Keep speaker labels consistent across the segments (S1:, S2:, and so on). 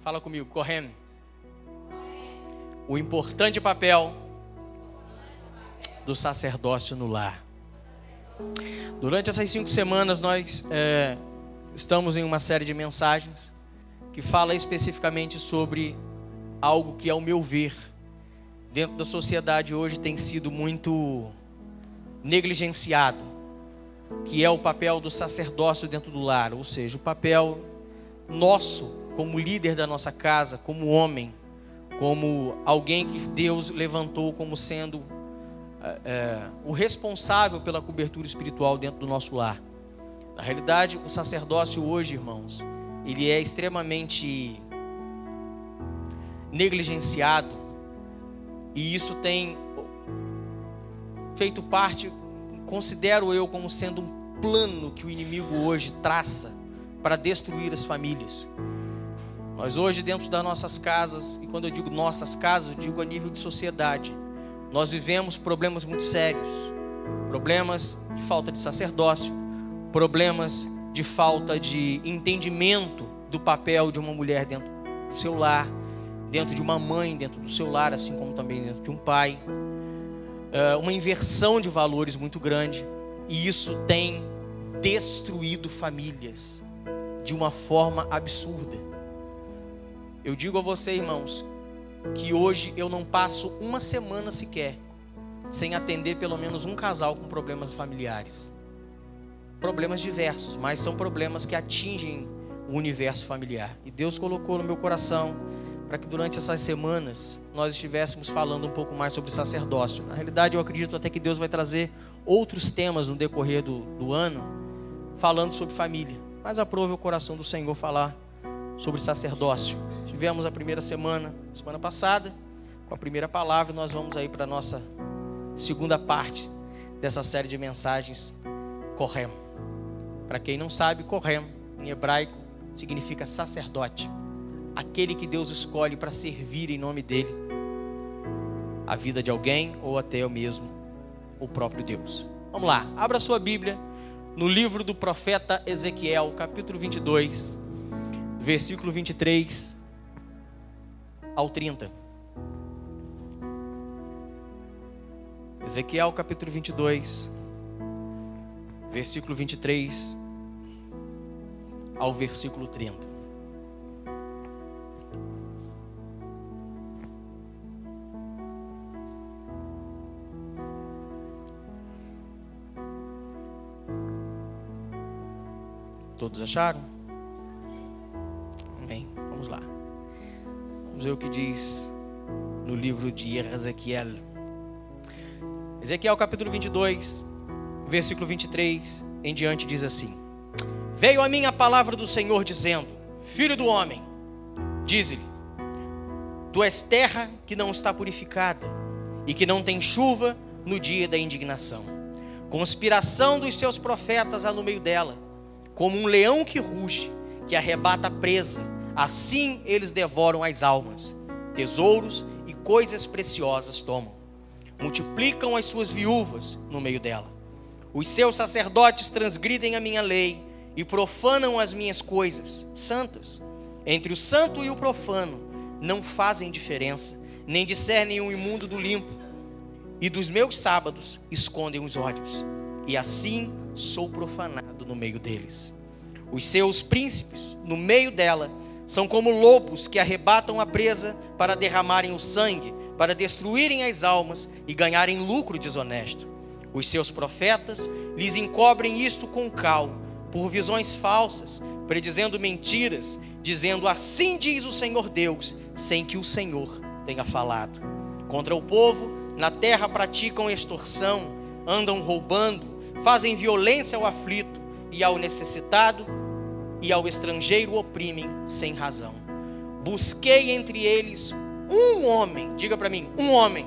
S1: Fala comigo, correndo. O importante papel do sacerdócio no lar. Durante essas 5 semanas nós estamos em uma série de mensagens que fala especificamente sobre algo que, ao meu ver, dentro da sociedade hoje tem sido muito negligenciado, que é o papel do sacerdócio dentro do lar, ou seja, o papel nosso como líder da nossa casa, como homem, como alguém que Deus levantou como sendo o responsável pela cobertura espiritual dentro do nosso lar. Na realidade, o sacerdócio hoje, irmãos, ele é extremamente negligenciado, e isso tem feito parte, considero eu, como sendo um plano que o inimigo hoje traça para destruir as famílias. Nós hoje, dentro das nossas casas, e quando eu digo nossas casas, eu digo a nível de sociedade, nós vivemos problemas muito sérios, problemas de falta de sacerdócio, problemas de falta de entendimento do papel de uma mulher dentro do seu lar, dentro de uma mãe dentro do seu lar, assim como também dentro de um pai, uma inversão de valores muito grande, e isso tem destruído famílias de uma forma absurda. Eu digo a você, irmãos, que hoje eu não passo uma semana sequer sem atender pelo menos um casal com problemas familiares. Problemas diversos, mas são problemas que atingem o universo familiar. E Deus colocou no meu coração para que durante essas semanas nós estivéssemos falando um pouco mais sobre sacerdócio. Na realidade, eu acredito até que Deus vai trazer outros temas no decorrer do ano, falando sobre família. Mas aprove o coração do Senhor falar sobre sacerdócio. Tivemos a primeira semana passada, com a primeira palavra. Nós vamos aí para a nossa segunda parte dessa série de mensagens, Korem. Para quem não sabe, Korem, em hebraico, significa sacerdote. Aquele que Deus escolhe para servir em nome dele a vida de alguém, ou até mesmo o próprio Deus. Vamos lá, abra sua Bíblia no livro do profeta Ezequiel, capítulo 22, versículo 23 ao 30. Ezequiel capítulo 22, versículo 23 ao versículo 30. Todos acharam? Amém. Vamos lá. Vamos ver o que diz no livro de Ezequiel. Ezequiel capítulo 22, versículo 23 em diante diz assim: Veio a mim a palavra do Senhor dizendo: Filho do homem, dize-lhe: Tu és terra que não está purificada e que não tem chuva no dia da indignação. Conspiração dos seus profetas há no meio dela, como um leão que ruge, que arrebata a presa, assim eles devoram as almas. Tesouros e coisas preciosas tomam. Multiplicam as suas viúvas no meio dela. Os seus sacerdotes transgridem a minha lei e profanam as minhas coisas santas. Entre o santo e o profano não fazem diferença, nem discernem o imundo do limpo. E dos meus sábados escondem os olhos. E assim sou profanado no meio deles. Os seus príncipes no meio dela são como lobos que arrebatam a presa para derramarem o sangue, para destruírem as almas e ganharem lucro desonesto. Os seus profetas lhes encobrem isto com cal, por visões falsas, predizendo mentiras, dizendo: assim diz o Senhor Deus, sem que o Senhor tenha falado. Contra o povo, na terra praticam extorsão, andam roubando, fazem violência ao aflito e ao necessitado, e ao estrangeiro oprimem sem razão. Busquei entre eles um homem, diga para mim, um homem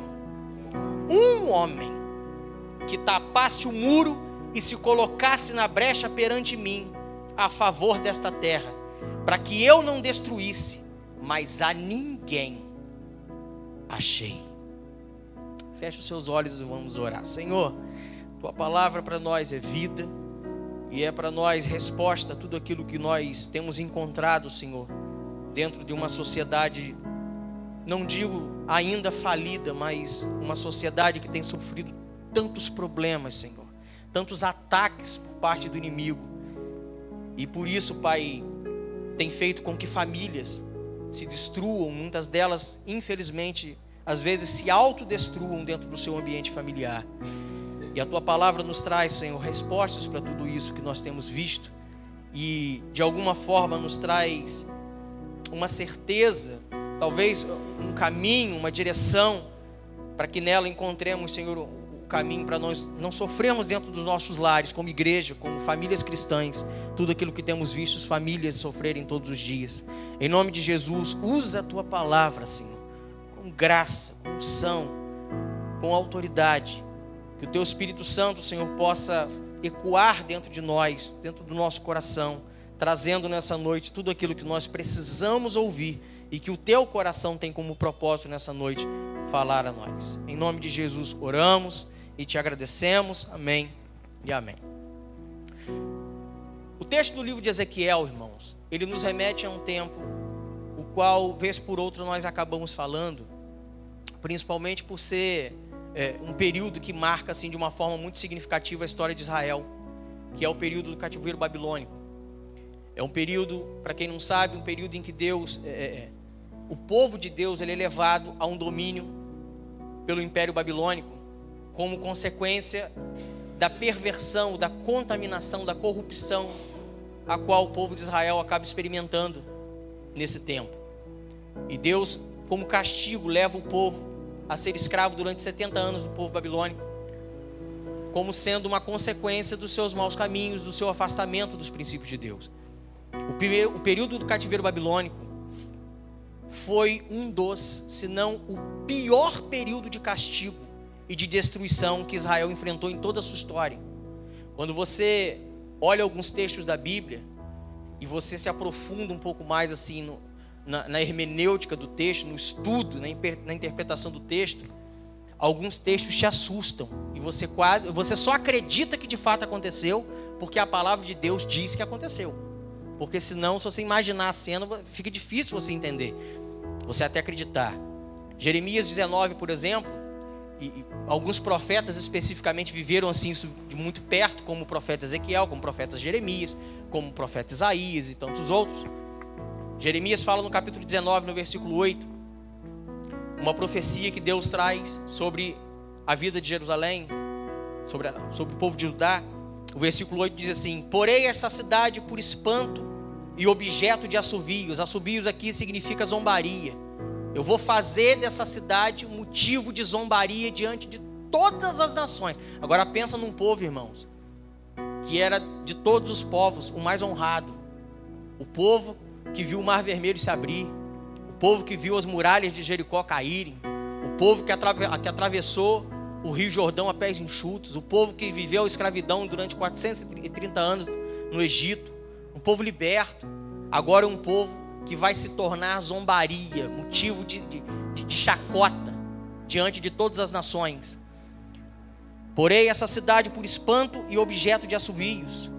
S1: que tapasse o muro e se colocasse na brecha perante mim, a favor desta terra, para que eu não destruísse, mas a ninguém achei. Feche os seus olhos e vamos orar. Senhor, Tua palavra para nós é vida, e é para nós resposta a tudo aquilo que nós temos encontrado, Senhor, dentro de uma sociedade, não digo ainda falida, mas uma sociedade que tem sofrido tantos problemas, Senhor, tantos ataques por parte do inimigo. E por isso, Pai, tem feito com que famílias se destruam, muitas delas, infelizmente, às vezes se autodestruam dentro do seu ambiente familiar. E a Tua palavra nos traz, Senhor, respostas para tudo isso que nós temos visto, e de alguma forma nos traz uma certeza, talvez um caminho, uma direção, para que nela encontremos, Senhor, o caminho para nós não sofrermos dentro dos nossos lares, como igreja, como famílias cristãs, tudo aquilo que temos visto as famílias sofrerem todos os dias. Em nome de Jesus, usa a Tua palavra, Senhor, com graça, com unção, com autoridade, que o Teu Espírito Santo, Senhor, possa ecoar dentro de nós, dentro do nosso coração, trazendo nessa noite tudo aquilo que nós precisamos ouvir e que o Teu coração tem como propósito nessa noite falar a nós. Em nome de Jesus oramos e Te agradecemos. Amém e amém. O texto do livro de Ezequiel, irmãos, ele nos remete a um tempo o qual, vez por outra, nós acabamos falando, principalmente por ser um período que marca assim, de uma forma muito significativa a história de Israel, que é o período do cativeiro babilônico. É um período, para quem não sabe, um período em que Deus, o povo de Deus, ele é levado a um domínio pelo Império Babilônico, como consequência da perversão, da contaminação, da corrupção, a qual o povo de Israel acaba experimentando nesse tempo. E Deus, como castigo, leva o povo a ser escravo durante 70 anos do povo babilônico, como sendo uma consequência dos seus maus caminhos, do seu afastamento dos princípios de Deus. O período do cativeiro babilônico foi um dos, se não o pior período de castigo e de destruição que Israel enfrentou em toda a sua história. Quando você olha alguns textos da Bíblia e você se aprofunda um pouco mais assim na hermenêutica do texto, no estudo, na interpretação do texto, alguns textos te assustam e você só acredita que de fato aconteceu porque a palavra de Deus diz que aconteceu. Porque senão, se você imaginar a cena, fica difícil você entender, você até acreditar. Jeremias 19, por exemplo, e alguns profetas especificamente viveram assim isso de muito perto, como o profeta Ezequiel, como o profeta Jeremias, como o profeta Isaías e tantos outros. Jeremias fala no capítulo 19, no versículo 8, uma profecia que Deus traz sobre a vida de Jerusalém, sobre o povo de Judá. O versículo 8 diz assim: porei esta cidade por espanto e objeto de assovios. Assovios aqui significa zombaria. Eu vou fazer dessa cidade um motivo de zombaria diante de todas as nações. Agora pensa num povo, irmãos, que era de todos os povos o mais honrado. O povo que viu o Mar Vermelho se abrir, o povo que viu as muralhas de Jericó caírem, o povo que atravessou o Rio Jordão a pés enxutos, o povo que viveu a escravidão durante 430 anos no Egito, um povo liberto. Agora é um povo que vai se tornar zombaria, motivo de chacota diante de todas as nações. Porém, essa cidade por espanto e objeto de assovios.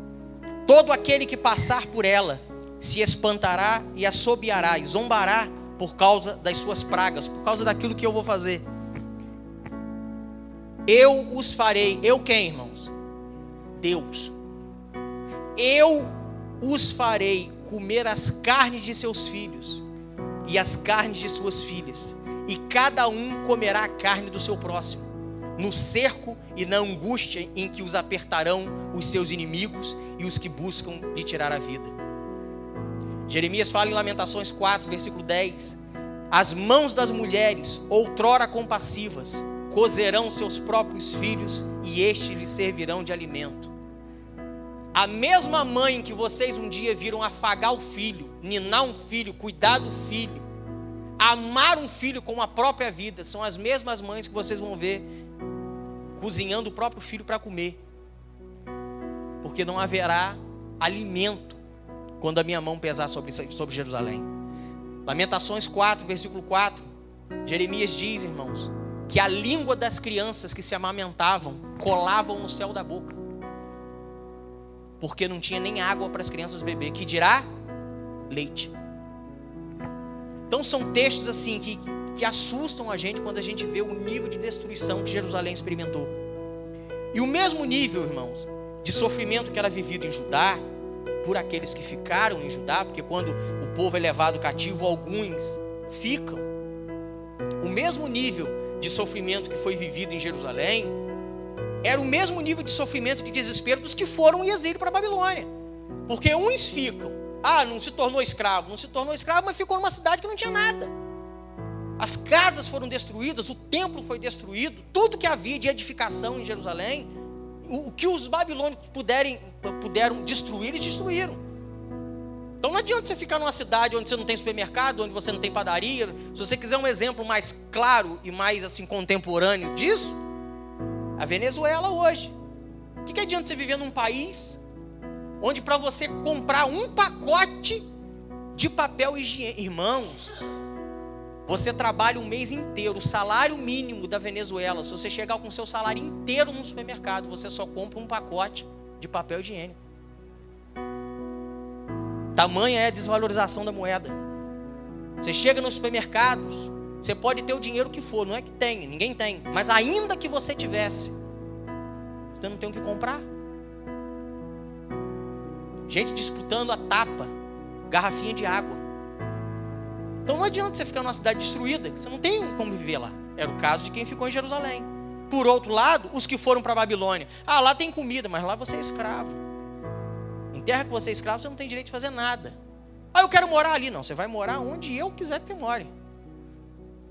S1: Todo aquele que passar por ela se espantará e assobiará e zombará por causa das suas pragas, por causa daquilo que eu vou fazer. Eu os farei. Eu quem, irmãos? Deus. Eu os farei comer as carnes de seus filhos e as carnes de suas filhas, e cada um comerá a carne do seu próximo, no cerco e na angústia em que os apertarão os seus inimigos e os que buscam lhe tirar a vida. Jeremias fala em Lamentações 4, versículo 10: as mãos das mulheres, outrora compassivas, cozerão seus próprios filhos e estes lhes servirão de alimento. A mesma mãe que vocês um dia viram afagar o filho, ninar um filho, cuidar do filho, amar um filho com a própria vida, são as mesmas mães que vocês vão ver cozinhando o próprio filho para comer, porque não haverá alimento quando a minha mão pesar sobre Jerusalém. Lamentações 4, versículo 4, Jeremias diz, irmãos, que a língua das crianças que se amamentavam colavam no céu da boca, porque não tinha nem água para as crianças beber, que dirá leite. Então são textos assim que assustam a gente quando a gente vê o nível de destruição que Jerusalém experimentou. E o mesmo nível, irmãos, de sofrimento que era vivido em Judá, por aqueles que ficaram em Judá, porque quando o povo é levado cativo, alguns ficam. O mesmo nível de sofrimento que foi vivido em Jerusalém, era o mesmo nível de sofrimento, de desespero dos que foram em exílio para a Babilônia. Porque uns ficam, não se tornou escravo, mas ficou numa cidade que não tinha nada. As casas foram destruídas, o templo foi destruído, tudo que havia de edificação em Jerusalém, o que os babilônicos puderam destruir, eles destruíram. Então não adianta você ficar numa cidade onde você não tem supermercado, onde você não tem padaria. Se você quiser um exemplo mais claro e mais assim contemporâneo disso, a Venezuela hoje. O que adianta você viver num país onde para você comprar um pacote de papel higiênico, irmãos, você trabalha um mês inteiro, o salário mínimo da Venezuela, se você chegar com o seu salário inteiro no supermercado, você só compra um pacote de papel higiênico. Tamanha é a desvalorização da moeda. Você chega nos supermercados, você pode ter o dinheiro que for, não é que tem, ninguém tem, mas ainda que você tivesse, você não tem o que comprar. Gente disputando a tapa, garrafinha de água. Então não adianta você ficar numa cidade destruída, você não tem como viver lá. Era o caso de quem ficou em Jerusalém. Por outro lado, os que foram para a Babilônia, lá tem comida, mas lá você é escravo. Em terra que você é escravo, você não tem direito de fazer nada. Eu quero morar ali. Não, você vai morar onde eu quiser que você more.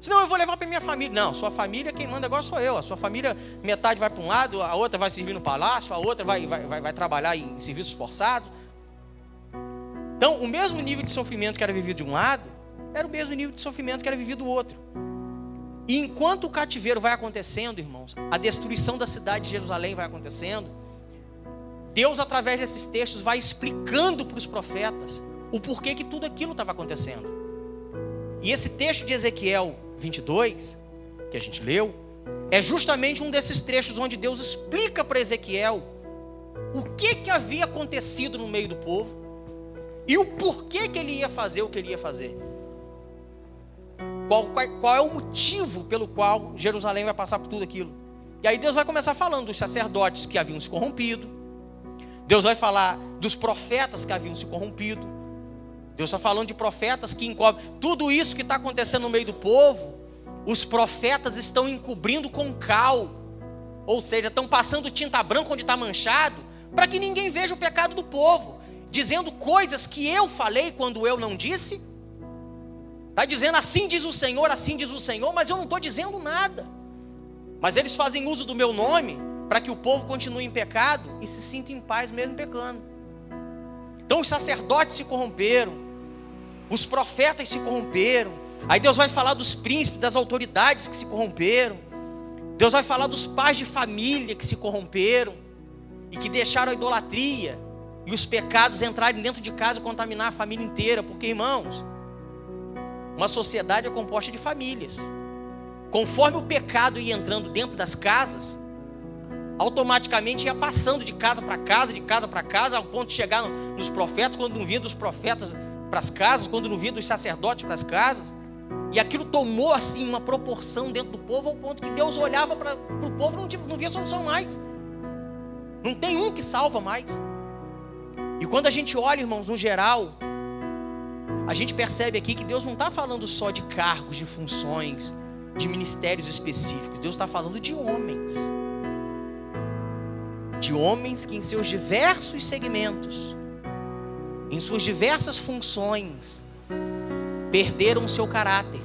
S1: Senão eu vou levar para minha família. Não, sua família, quem manda agora sou eu. A sua família, metade vai para um lado, a outra vai servir no palácio, a outra vai trabalhar em serviços forçados. Então, o mesmo nível de sofrimento que era vivido de um lado, era o mesmo nível de sofrimento que era vivido do outro. E enquanto o cativeiro vai acontecendo, irmãos, a destruição da cidade de Jerusalém vai acontecendo, Deus, através desses textos, vai explicando para os profetas o porquê que tudo aquilo estava acontecendo. E esse texto de Ezequiel 22, que a gente leu, é justamente um desses trechos onde Deus explica para Ezequiel o que havia acontecido no meio do povo e o porquê que ele ia fazer o que ele ia fazer. Qual é o motivo pelo qual Jerusalém vai passar por tudo aquilo. E aí Deus vai começar falando dos sacerdotes que haviam se corrompido. Deus vai falar dos profetas que haviam se corrompido. Deus está falando de profetas que encobrem. Tudo isso que está acontecendo no meio do povo, os profetas estão encobrindo com cal. Ou seja, estão passando tinta branca onde está manchado, para que ninguém veja o pecado do povo. Dizendo coisas que eu falei quando eu não disse. Está dizendo assim diz o Senhor, mas eu não estou dizendo nada. Mas eles fazem uso do meu nome para que o povo continue em pecado e se sinta em paz mesmo pecando. Então os sacerdotes se corromperam, os profetas se corromperam. Aí Deus vai falar dos príncipes, das autoridades que se corromperam. Deus vai falar dos pais de família que se corromperam e que deixaram a idolatria e os pecados entrarem dentro de casa e contaminar a família inteira. Porque, irmãos, uma sociedade é composta de famílias. Conforme o pecado ia entrando dentro das casas, automaticamente ia passando de casa para casa, ao ponto de chegar nos profetas, quando não via dos profetas para as casas, quando não via dos sacerdotes para as casas. E aquilo tomou assim uma proporção dentro do povo, ao ponto que Deus olhava para o povo e não via solução mais. Não tem um que salva mais. E quando a gente olha, irmãos, no geral, a gente percebe aqui que Deus não está falando só de cargos, de funções, de ministérios específicos. Deus está falando de homens. De homens que em seus diversos segmentos, em suas diversas funções, perderam o seu caráter.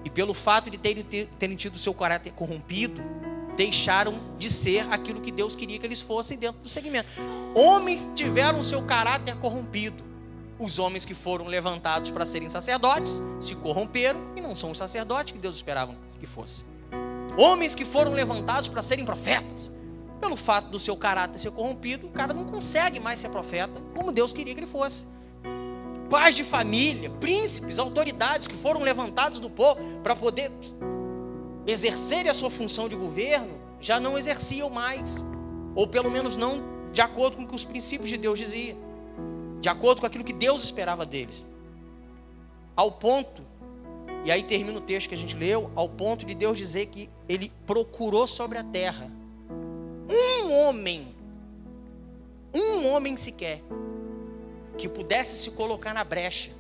S1: E pelo fato de terem tido o seu caráter corrompido, deixaram de ser aquilo que Deus queria que eles fossem dentro do segmento. Homens tiveram o seu caráter corrompido. Os homens que foram levantados para serem sacerdotes se corromperam e não são os sacerdotes que Deus esperava que fossem. Homens que foram levantados para serem profetas, pelo fato do seu caráter ser corrompido, o cara não consegue mais ser profeta como Deus queria que ele fosse. Pais de família, príncipes, autoridades que foram levantados do povo para poder exercerem a sua função de governo, já não exerciam mais, ou pelo menos não de acordo com o que os princípios de Deus diziam, de acordo com aquilo que Deus esperava deles. Ao ponto, e aí termina o texto que a gente leu, ao ponto de Deus dizer que ele procurou sobre a terra um homem sequer, que pudesse se colocar na brecha.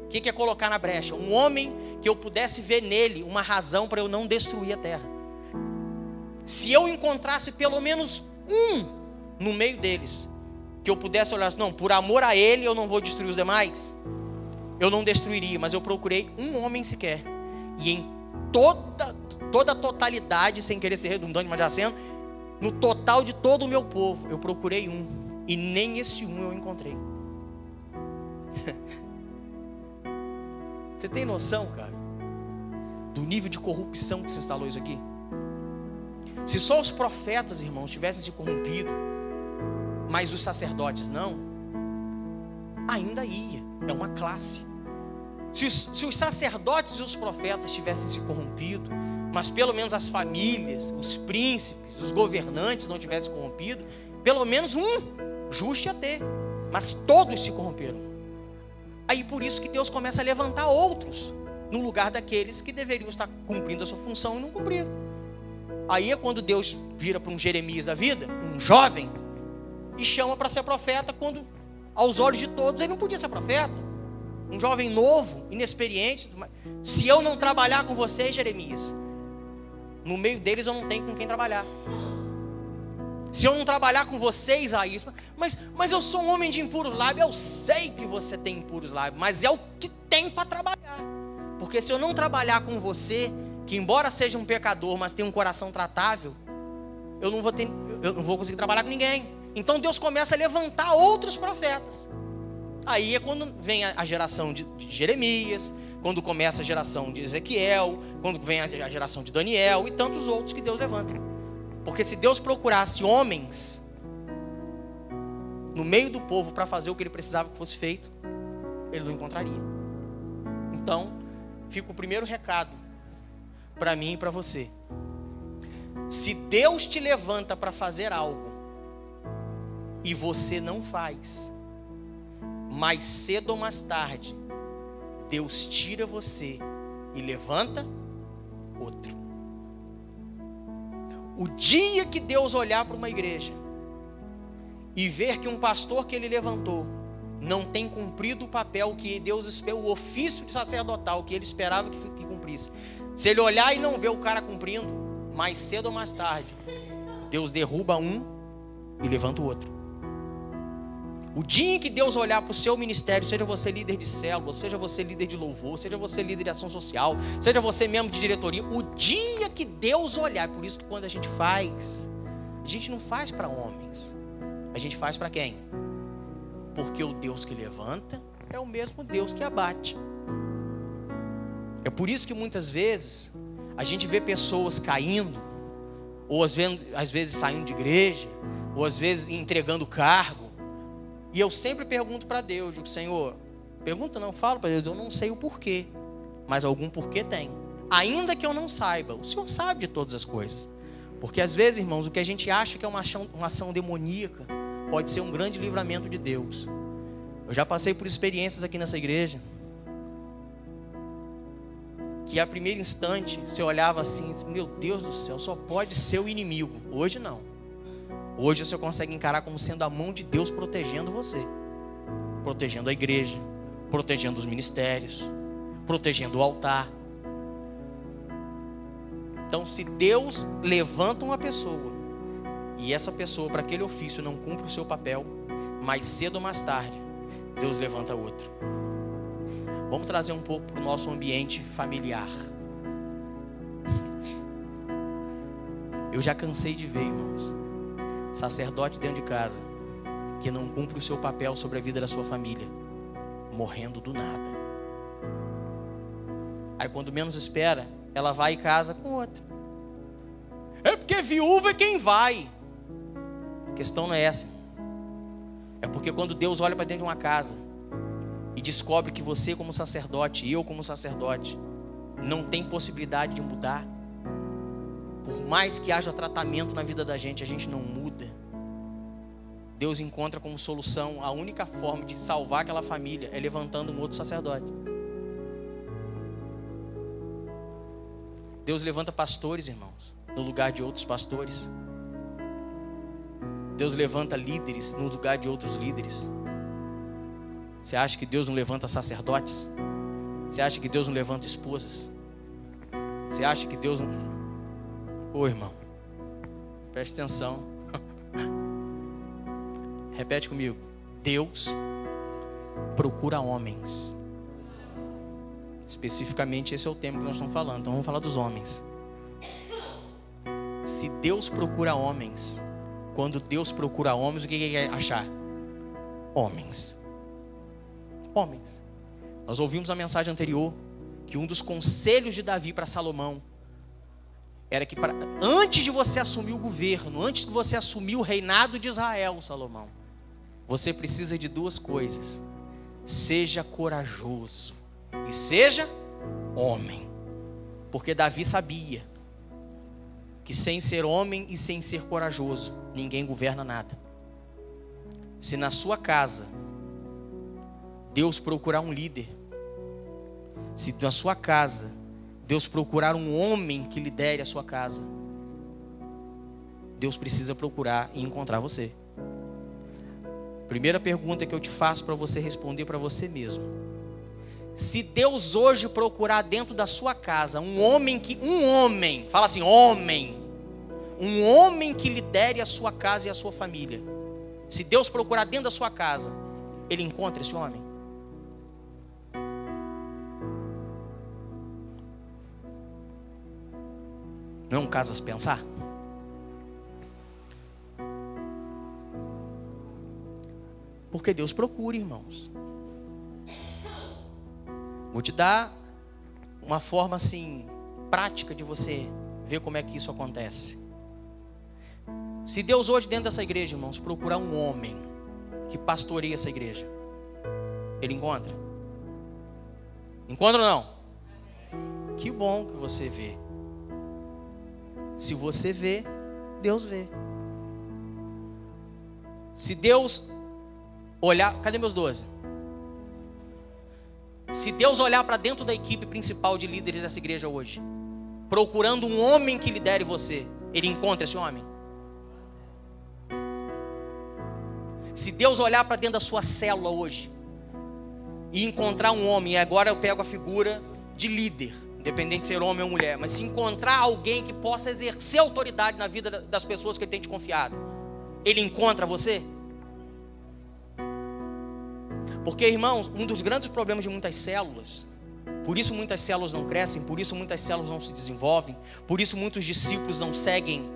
S1: O que é colocar na brecha? Um homem que eu pudesse ver nele uma razão para eu não destruir a terra. Se eu encontrasse pelo menos um no meio deles, que eu pudesse olhar assim, não, por amor a ele eu não vou destruir os demais, eu não destruiria, mas eu procurei um homem sequer. E em toda a totalidade, sem querer ser redundante, mas já sendo, no total de todo o meu povo, eu procurei um, e nem esse um eu encontrei. Você tem noção, cara, do nível de corrupção que se instalou isso aqui? Se só os profetas, irmãos, tivessem se corrompido, mas os sacerdotes não, ainda ia, é uma classe. Se os sacerdotes e os profetas tivessem se corrompido, mas pelo menos as famílias, os príncipes, os governantes não tivessem corrompido, pelo menos um justo ia ter, mas todos se corromperam. Aí por isso que Deus começa a levantar outros no lugar daqueles que deveriam estar cumprindo a sua função e não cumpriram. Aí é quando Deus vira para um Jeremias da vida, um jovem, e chama para ser profeta, quando aos olhos de todos ele não podia ser profeta. Um jovem novo, inexperiente. Se eu não trabalhar com vocês, Jeremias, no meio deles eu não tenho com quem trabalhar. Se eu não trabalhar com vocês, aí, mas eu sou um homem de impuros lábios. Eu sei que você tem impuros lábios, mas é o que tem para trabalhar. Porque se eu não trabalhar com você, que embora seja um pecador, mas tem um coração tratável, eu não vou conseguir trabalhar com ninguém. Então Deus começa a levantar outros profetas. Aí é quando vem a geração de Jeremias, quando começa a geração de Ezequiel, quando vem a geração de Daniel e tantos outros que Deus levanta. Porque se Deus procurasse homens no meio do povo para fazer o que ele precisava que fosse feito, ele não encontraria. Então, fica o primeiro recado para mim e para você. Se Deus te levanta para fazer algo e você não faz, mais cedo ou mais tarde, Deus tira você e levanta outro. O dia que Deus olhar para uma igreja e ver que um pastor que ele levantou não tem cumprido o papel que Deus esperou, o ofício de sacerdotal que ele esperava que cumprisse, se ele olhar e não ver o cara cumprindo, mais cedo ou mais tarde, Deus derruba um e levanta o outro. O dia em que Deus olhar para o seu ministério, seja você líder de célula, seja você líder de louvor, seja você líder de ação social, seja você membro de diretoria, o dia que Deus olhar, por isso que quando a gente não faz para homens, a gente faz para quem? Porque o Deus que levanta é o mesmo Deus que abate. É por isso que muitas vezes a gente vê pessoas caindo, ou às vezes saindo de igreja, ou às vezes entregando cargo. E eu sempre pergunto para Deus, digo, Senhor, falo para Deus, eu não sei o porquê, mas algum porquê tem. Ainda que eu não saiba, o Senhor sabe de todas as coisas. Porque às vezes, irmãos, o que a gente acha que é uma ação demoníaca, pode ser um grande livramento de Deus. Eu já passei por experiências aqui nessa igreja, que a primeiro instante, você olhava assim, meu Deus do céu, só pode ser o inimigo. Hoje não. Hoje você consegue encarar como sendo a mão de Deus protegendo você, protegendo a igreja, protegendo os ministérios, protegendo o altar. Então, se Deus levanta uma pessoa e essa pessoa para aquele ofício não cumpre o seu papel, mais cedo ou mais tarde, Deus levanta outro. Vamos trazer um pouco para o nosso ambiente familiar. Eu já cansei de ver, irmãos, sacerdote dentro de casa que não cumpre o seu papel sobre a vida da sua família, morrendo do nada. Aí quando menos espera, ela vai e casa com outro. É porque viúva é quem vai. A questão não é essa. É porque quando Deus olha para dentro de uma casa e descobre que você como sacerdote e eu como sacerdote não tem possibilidade de mudar, por mais que haja tratamento na vida da gente, a gente não muda. Deus encontra como solução, a única forma de salvar aquela família é levantando um outro sacerdote. Deus levanta pastores, irmãos, no lugar de outros pastores. Deus levanta líderes no lugar de outros líderes. Você acha que Deus não levanta sacerdotes? Você acha que Deus não levanta esposas? Você acha que Deus não... Ô, irmão, preste atenção. Repete comigo. Deus procura homens. Especificamente esse é o tema que nós estamos falando. Então vamos falar dos homens. Se Deus procura homens, quando Deus procura homens, o que Ele quer achar? Homens. Homens. Nós ouvimos a mensagem anterior que um dos conselhos de Davi para Salomão era que antes de você assumir o governo, antes de você assumir o reinado de Israel, Salomão, você precisa de duas coisas: seja corajoso e seja homem. Porque Davi sabia que sem ser homem e sem ser corajoso, ninguém governa nada. Se na sua casa Deus procurar um líder, se na sua casa Deus procurar um homem que lidere a sua casa, Deus precisa procurar e encontrar você. Primeira pergunta que eu te faço para você responder para você mesmo: se Deus hoje procurar dentro da sua casa um homem, fala assim, um homem que lidere a sua casa e a sua família, se Deus procurar dentro da sua casa, Ele encontra esse homem? Não é um caso a se pensar? Porque Deus procura, irmãos. Vou te dar uma forma assim prática de você ver como é que isso acontece. Se Deus hoje dentro dessa igreja, irmãos, procurar um homem que pastoreie essa igreja, Ele encontra? Encontra ou não? Que bom que você vê. Se você vê, Deus vê. Se Deus olhar... Cadê meus 12? Se Deus olhar para dentro da equipe principal de líderes dessa igreja hoje, procurando um homem que lidere você, Ele encontra esse homem? Se Deus olhar para dentro da sua célula hoje e encontrar um homem, e agora eu pego a figura de líder, independente de ser homem ou mulher, mas se encontrar alguém que possa exercer autoridade na vida das pessoas que Ele tem te confiado, Ele encontra você? Porque, irmãos, um dos grandes problemas de muitas células, por isso muitas células não crescem, por isso muitas células não se desenvolvem, por isso muitos discípulos não seguem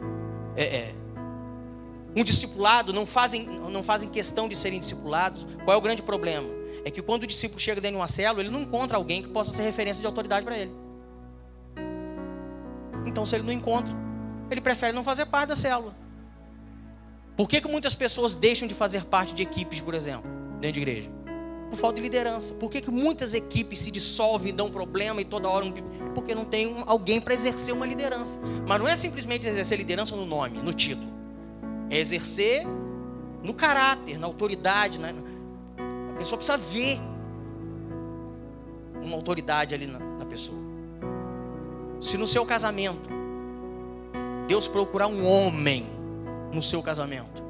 S1: um discipulado, não fazem questão de serem discipulados. Qual é o grande problema? É que quando o discípulo chega dentro de uma célula, ele não encontra alguém que possa ser referência de autoridade para ele. Então, se ele não encontra, ele prefere não fazer parte da célula. Por que muitas pessoas deixam de fazer parte de equipes, por exemplo, dentro de igreja? Por falta de liderança. Por que muitas equipes se dissolvem e dão problema e toda hora porque não tem alguém para exercer uma liderança. Mas não é simplesmente exercer liderança no nome, no título. É exercer no caráter, na autoridade, né? A pessoa precisa ver uma autoridade ali na pessoa. Se no seu casamento Deus procurar um homem no seu casamento,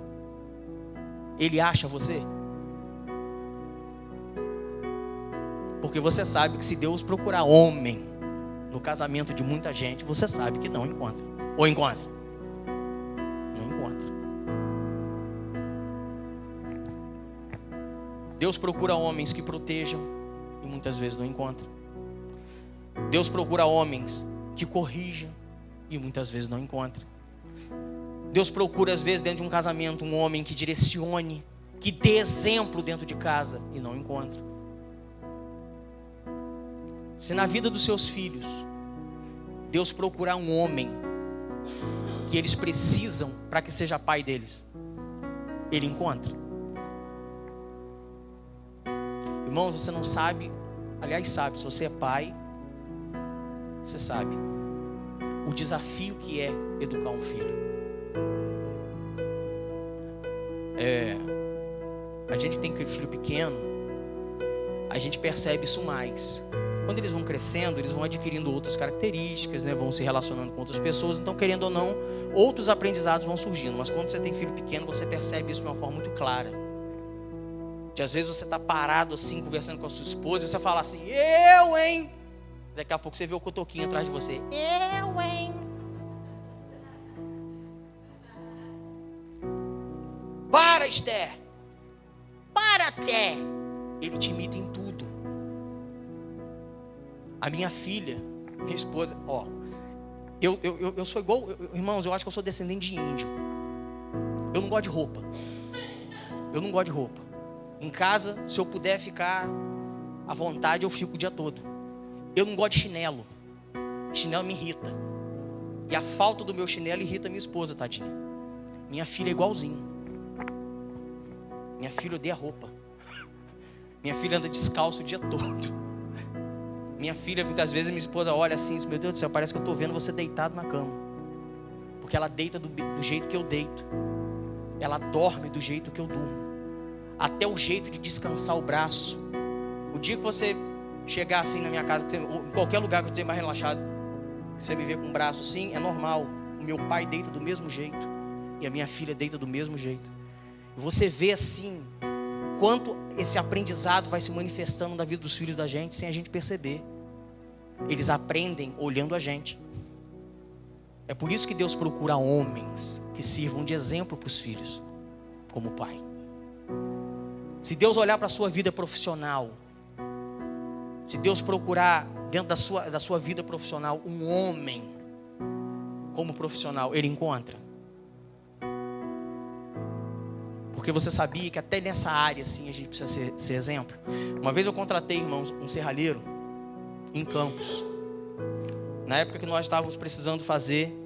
S1: Ele acha você? Porque você sabe que se Deus procurar homem no casamento de muita gente, você sabe que não encontra. Ou encontra? Não encontra. Deus procura homens que protejam e muitas vezes não encontra. Deus procura homens que corrijam e muitas vezes não encontra. Deus procura às vezes dentro de um casamento um homem que direcione, que dê exemplo dentro de casa e não encontra. Se na vida dos seus filhos Deus procurar um homem que eles precisam para que seja pai deles, Ele encontra. Irmãos, você não sabe, aliás sabe, se você é pai, você sabe o desafio que é educar um filho. A gente tem filho pequeno, a gente percebe isso mais. quando eles vão crescendo, eles vão adquirindo outras características, né? Vão se relacionando com outras pessoas. Então, querendo ou não, outros aprendizados vão surgindo. Mas quando você tem filho pequeno, você percebe isso de uma forma muito clara. De às vezes você está parado assim, conversando com a sua esposa, e você fala assim, eu, hein? Daqui a pouco você vê o cotoquinho atrás de você. Eu, hein? Para, Esther. Para, até. Ele te imita em tudo. A minha filha, minha esposa, ó. Eu sou igual, irmãos, eu acho que eu sou descendente de índio. Eu não gosto de roupa. Eu não gosto de roupa. Em casa, se eu puder ficar à vontade, eu fico o dia todo. Eu não gosto de chinelo. Chinelo me irrita. E a falta do meu chinelo irrita minha esposa, tadinha. Minha filha é igualzinho. Minha filha odeia roupa. Minha filha anda descalço o dia todo. Minha filha, muitas vezes, minha esposa olha assim, meu Deus do céu, parece que eu estou vendo você deitado na cama. Porque ela deita do jeito que eu deito. Ela dorme do jeito que eu durmo. Até o jeito de descansar o braço. O dia que você chegar assim na minha casa, ou em qualquer lugar que eu esteja mais relaxado, você me vê com o braço assim, é normal. O meu pai deita do mesmo jeito. E a minha filha deita do mesmo jeito. E você vê assim, quanto esse aprendizado vai se manifestando na vida dos filhos da gente, sem a gente perceber. Eles aprendem olhando a gente. É por isso que Deus procura homens que sirvam de exemplo para os filhos, como pai. Se Deus olhar para a sua vida profissional, se Deus procurar dentro da sua vida profissional um homem como profissional, Ele encontra. Porque você sabia que até nessa área assim a gente precisa ser exemplo. Uma vez eu contratei, irmãos, um serralheiro em Campos. Na época que nós estávamos precisando fazer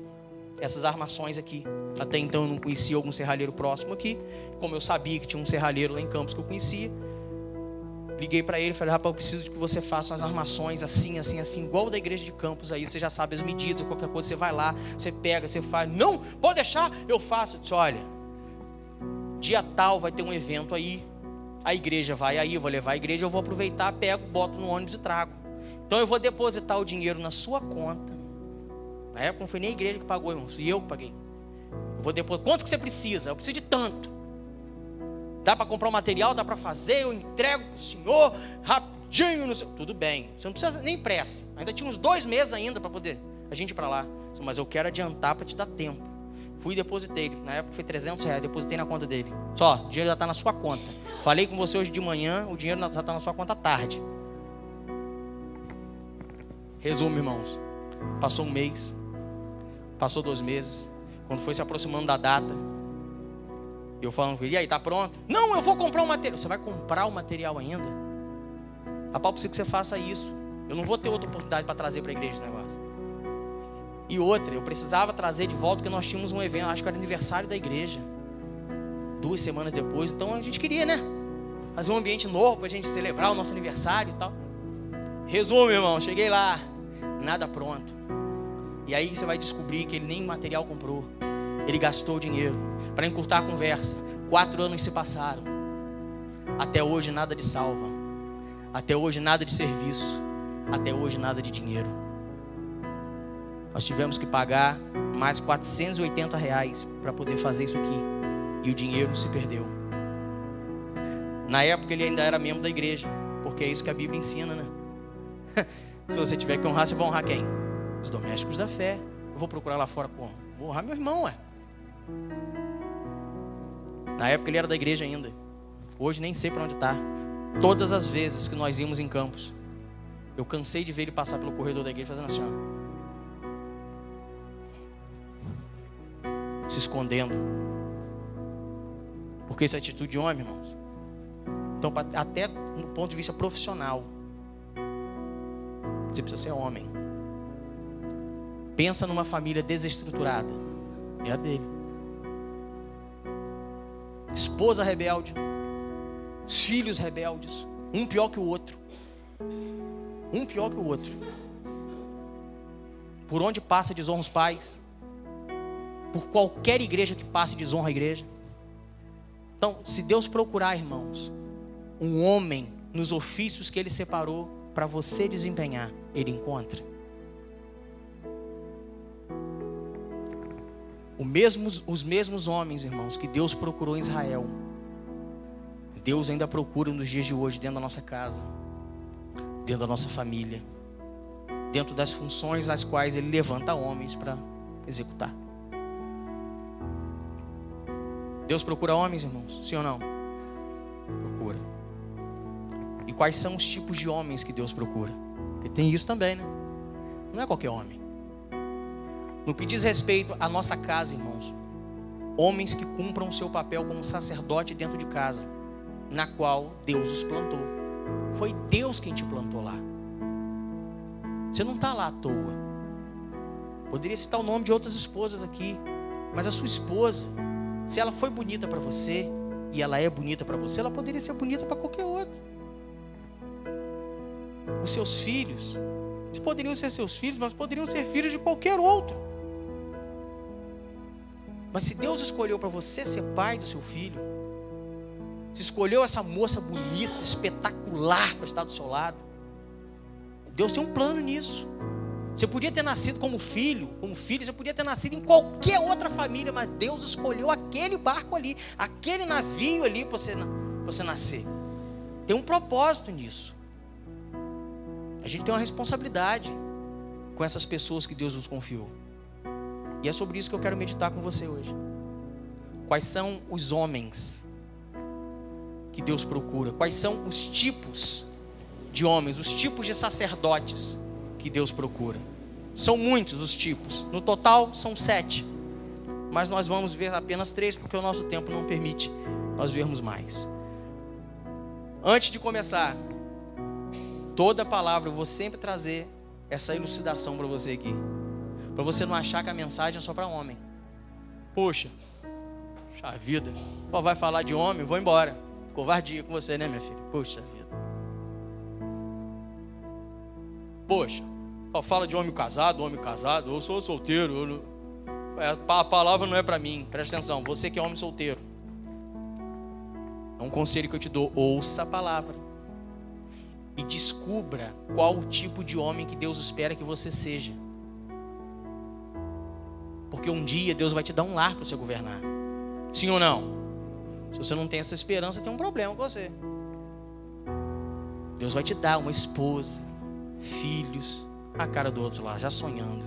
S1: essas armações aqui. Até então eu não conhecia algum serralheiro próximo aqui. Como eu sabia que tinha um serralheiro lá em Campos que eu conhecia, liguei para ele e falei, rapaz, eu preciso de que você faça umas armações assim, assim, assim, igual da igreja de Campos aí. Você já sabe as medidas, qualquer coisa, você vai lá, você pega, você faz. Não, pode deixar, eu faço. Eu disse, olha, dia tal vai ter um evento aí, a igreja vai aí, eu vou levar a igreja, eu vou aproveitar, pego, boto no ônibus e trago. Então eu vou depositar o dinheiro na sua conta. Na época não foi nem a igreja que pagou, irmão, fui eu que paguei. Eu vou depositar. Quanto que você precisa? Eu preciso de tanto. Dá para comprar o material, dá para fazer, eu entrego para o senhor, rapidinho. Tudo bem, você não precisa nem pressa. Ainda tinha uns 2 meses ainda para poder a gente ir para lá. Mas eu quero adiantar para te dar tempo. Fui e depositei, na época foi R$300, depositei na conta dele. Só, o dinheiro já está na sua conta. Falei com você hoje de manhã, o dinheiro já está na sua conta à tarde. Resumo, irmãos. Passou um mês, passou 2 meses. Quando foi se aproximando da data, eu falando com ele, e aí, tá pronto? Não, eu vou comprar o material. Você vai comprar o material ainda? Rapaz, eu preciso que você faça isso. Eu não vou ter outra oportunidade para trazer para a igreja esse negócio. E outra, eu precisava trazer de volta, porque nós tínhamos um evento, acho que era aniversário da igreja, 2 semanas depois. Então a gente queria, né, fazer um ambiente novo para a gente celebrar o nosso aniversário e tal. Resumo, irmão, cheguei lá, nada pronto. E aí você vai descobrir que ele nem material comprou. Ele gastou dinheiro. Para encurtar a conversa, 4 anos se passaram. Até hoje nada de salva. Até hoje nada de serviço. Até hoje nada de dinheiro. Nós tivemos que pagar mais R$480 para poder fazer isso aqui. E o dinheiro se perdeu. Na época ele ainda era membro da igreja, porque é isso que a Bíblia ensina, né? Se você tiver que honrar, você vai honrar quem? Os domésticos da fé. Eu vou procurar lá fora como? Vou honrar meu irmão, ué. Na época ele era da igreja ainda. Hoje nem sei para onde está. Todas as vezes que nós íamos em Campos, eu cansei de ver ele passar pelo corredor da igreja fazendo assim, ó, se escondendo. Porque isso é atitude de homem, irmãos. Então, até no ponto de vista profissional, você precisa ser homem. Pensa numa família desestruturada. É a dele. Esposa rebelde. Filhos rebeldes. Um pior que o outro. Um pior que o outro. Por onde passa desonra os pais. Por qualquer igreja que passe desonra a igreja. Então, se Deus procurar, irmãos, um homem nos ofícios que Ele separou, para você desempenhar, Ele encontra. Os mesmos homens, irmãos, que Deus procurou em Israel, Deus ainda procura nos dias de hoje, dentro da nossa casa, dentro da nossa família, dentro das funções às quais Ele levanta homens para executar. Deus procura homens, irmãos? Sim ou não? Procura. E quais são os tipos de homens que Deus procura? Porque tem isso também, né? Não é qualquer homem. No que diz respeito à nossa casa, irmãos, homens que cumpram o seu papel como sacerdote dentro de casa, na qual Deus os plantou. Foi Deus quem te plantou lá. Você não está lá à toa. Poderia citar o nome de outras esposas aqui, mas a sua esposa, se ela foi bonita para você, e ela é bonita para você, ela poderia ser bonita para qualquer outro. Os seus filhos, eles poderiam ser seus filhos, mas poderiam ser filhos de qualquer outro. Mas se Deus escolheu para você ser pai do seu filho, se escolheu essa moça bonita, espetacular para estar do seu lado, Deus tem um plano nisso. Você podia ter nascido como filho, você podia ter nascido em qualquer outra família, mas Deus escolheu aquele barco ali, aquele navio ali para você nascer. Tem um propósito nisso. A gente tem uma responsabilidade com essas pessoas que Deus nos confiou. E é sobre isso que eu quero meditar com você hoje. Quais são os homens que Deus procura? Quais são os tipos de homens, os tipos de sacerdotes que Deus procura? São muitos os tipos. No total são 7. Mas nós vamos ver apenas 3, porque o nosso tempo não permite nós vermos mais. Antes de começar, toda palavra eu vou sempre trazer essa elucidação para você aqui. Para você não achar que a mensagem é só para homem. Poxa vida, só vai falar de homem, vou embora. Covardia com você, né, minha filha? Poxa vida. Poxa, só fala de homem casado, eu sou solteiro. A palavra não é para mim. Presta atenção, você que é homem solteiro. É um conselho que eu te dou: ouça a palavra e descubra qual o tipo de homem que Deus espera que você seja. Porque um dia Deus vai te dar um lar para você governar. Sim ou não? Se você não tem essa esperança, tem um problema com você. Deus vai te dar uma esposa, filhos, a cara do outro lá, já sonhando.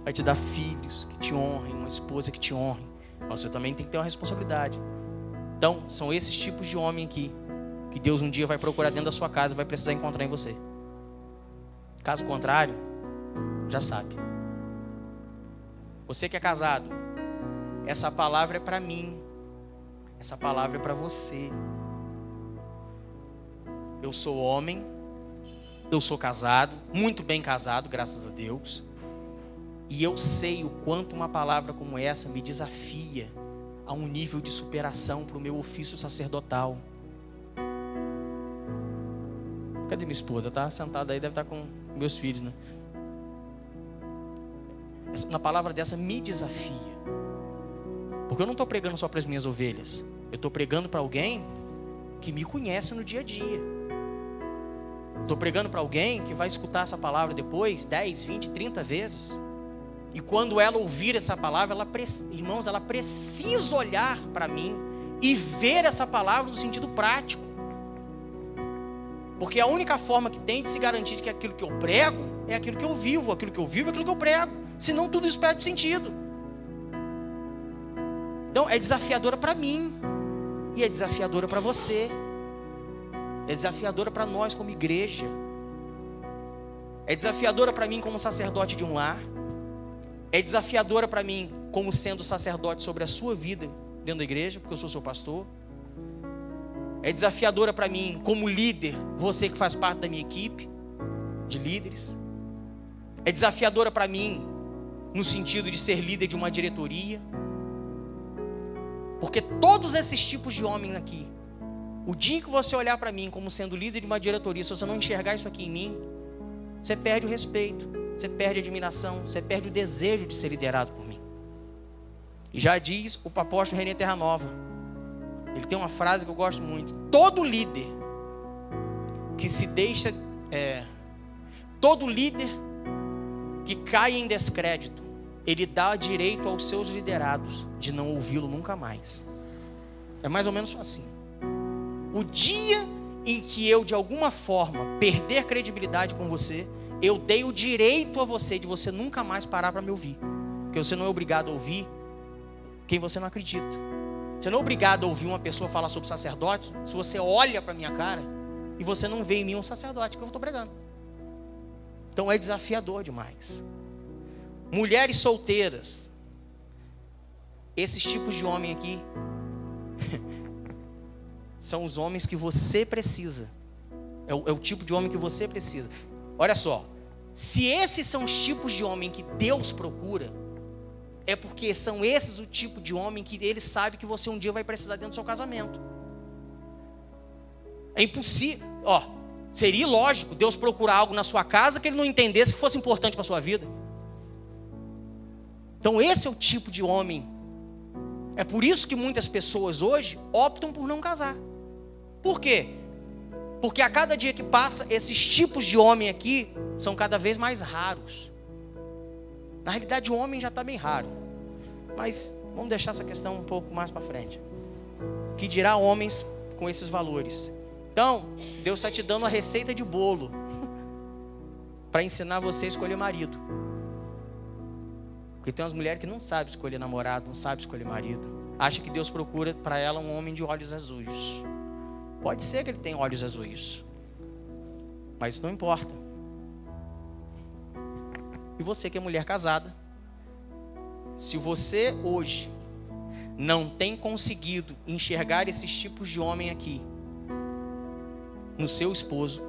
S1: Vai te dar filhos que te honrem, uma esposa que te honre. Mas você também tem que ter uma responsabilidade. Então, são esses tipos de homem aqui que Deus um dia vai procurar dentro da sua casa e vai precisar encontrar em você. Caso contrário, já sabe. Você que é casado, essa palavra é para mim. Essa palavra é para você. Eu sou homem, eu sou casado, muito bem casado, graças a Deus. E eu sei o quanto uma palavra como essa me desafia a um nível de superação para o meu ofício sacerdotal. Cadê minha esposa? Tá sentada aí, deve estar com meus filhos, né? Uma palavra dessa me desafia. Porque eu não estou pregando só para as minhas ovelhas. Eu estou pregando para alguém que me conhece no dia a dia. Estou pregando para alguém que vai escutar essa palavra depois 10, 20, 30 vezes. E quando ela ouvir essa palavra, irmãos, ela precisa olhar para mim e ver essa palavra no sentido prático. Porque a única forma que tem de se garantir que aquilo que eu prego é aquilo que eu vivo, aquilo que eu vivo é aquilo que eu prego. Senão tudo isso perde sentido. Então é desafiadora para mim. E é desafiadora para você. É desafiadora para nós como igreja. É desafiadora para mim como sacerdote de um lar. É desafiadora para mim como sendo sacerdote sobre a sua vida dentro da igreja, porque eu sou seu pastor. É desafiadora para mim como líder, você que faz parte da minha equipe de líderes. É desafiadora para mim no sentido de ser líder de uma diretoria. Porque todos esses tipos de homens aqui, o dia que você olhar para mim como sendo líder de uma diretoria, se você não enxergar isso aqui em mim, você perde o respeito, você perde a admiração, você perde o desejo de ser liderado por mim. E já diz o apóstolo René Terranova, ele tem uma frase que eu gosto muito: todo líder que se deixa... todo líder que cai em descrédito, ele dá direito aos seus liderados de não ouvi-lo nunca mais. É mais ou menos assim. O dia em que eu, de alguma forma, perder credibilidade com você, eu dei o direito a você de você nunca mais parar para me ouvir. Porque você não é obrigado a ouvir quem você não acredita. Você não é obrigado a ouvir uma pessoa falar sobre sacerdote se você olha para minha cara e você não vê em mim um sacerdote que eu estou pregando. Então é desafiador demais. Mulheres solteiras, esses tipos de homem aqui são os homens que você precisa. É o tipo de homem que você precisa. Olha só, se esses são os tipos de homem que Deus procura, é porque são esses o tipo de homem que Ele sabe que você um dia vai precisar dentro do seu casamento. É impossível. Seria ilógico Deus procurar algo na sua casa que Ele não entendesse que fosse importante para a sua vida. Então esse é o tipo de homem. É por isso que muitas pessoas hoje optam por não casar. Por quê? Porque a cada dia que passa, esses tipos de homem aqui são cada vez mais raros. Na realidade, o homem já está bem raro. Mas vamos deixar essa questão um pouco mais para frente. Que dirá homens com esses valores? Então, Deus está te dando a receita de bolo para ensinar você a escolher marido. Porque tem umas mulheres que não sabem escolher namorado, não sabem escolher marido. Acha que Deus procura para ela um homem de olhos azuis. Pode ser que ele tenha olhos azuis, mas isso não importa. E você que é mulher casada, se você hoje não tem conseguido enxergar esses tipos de homem aqui no seu esposo,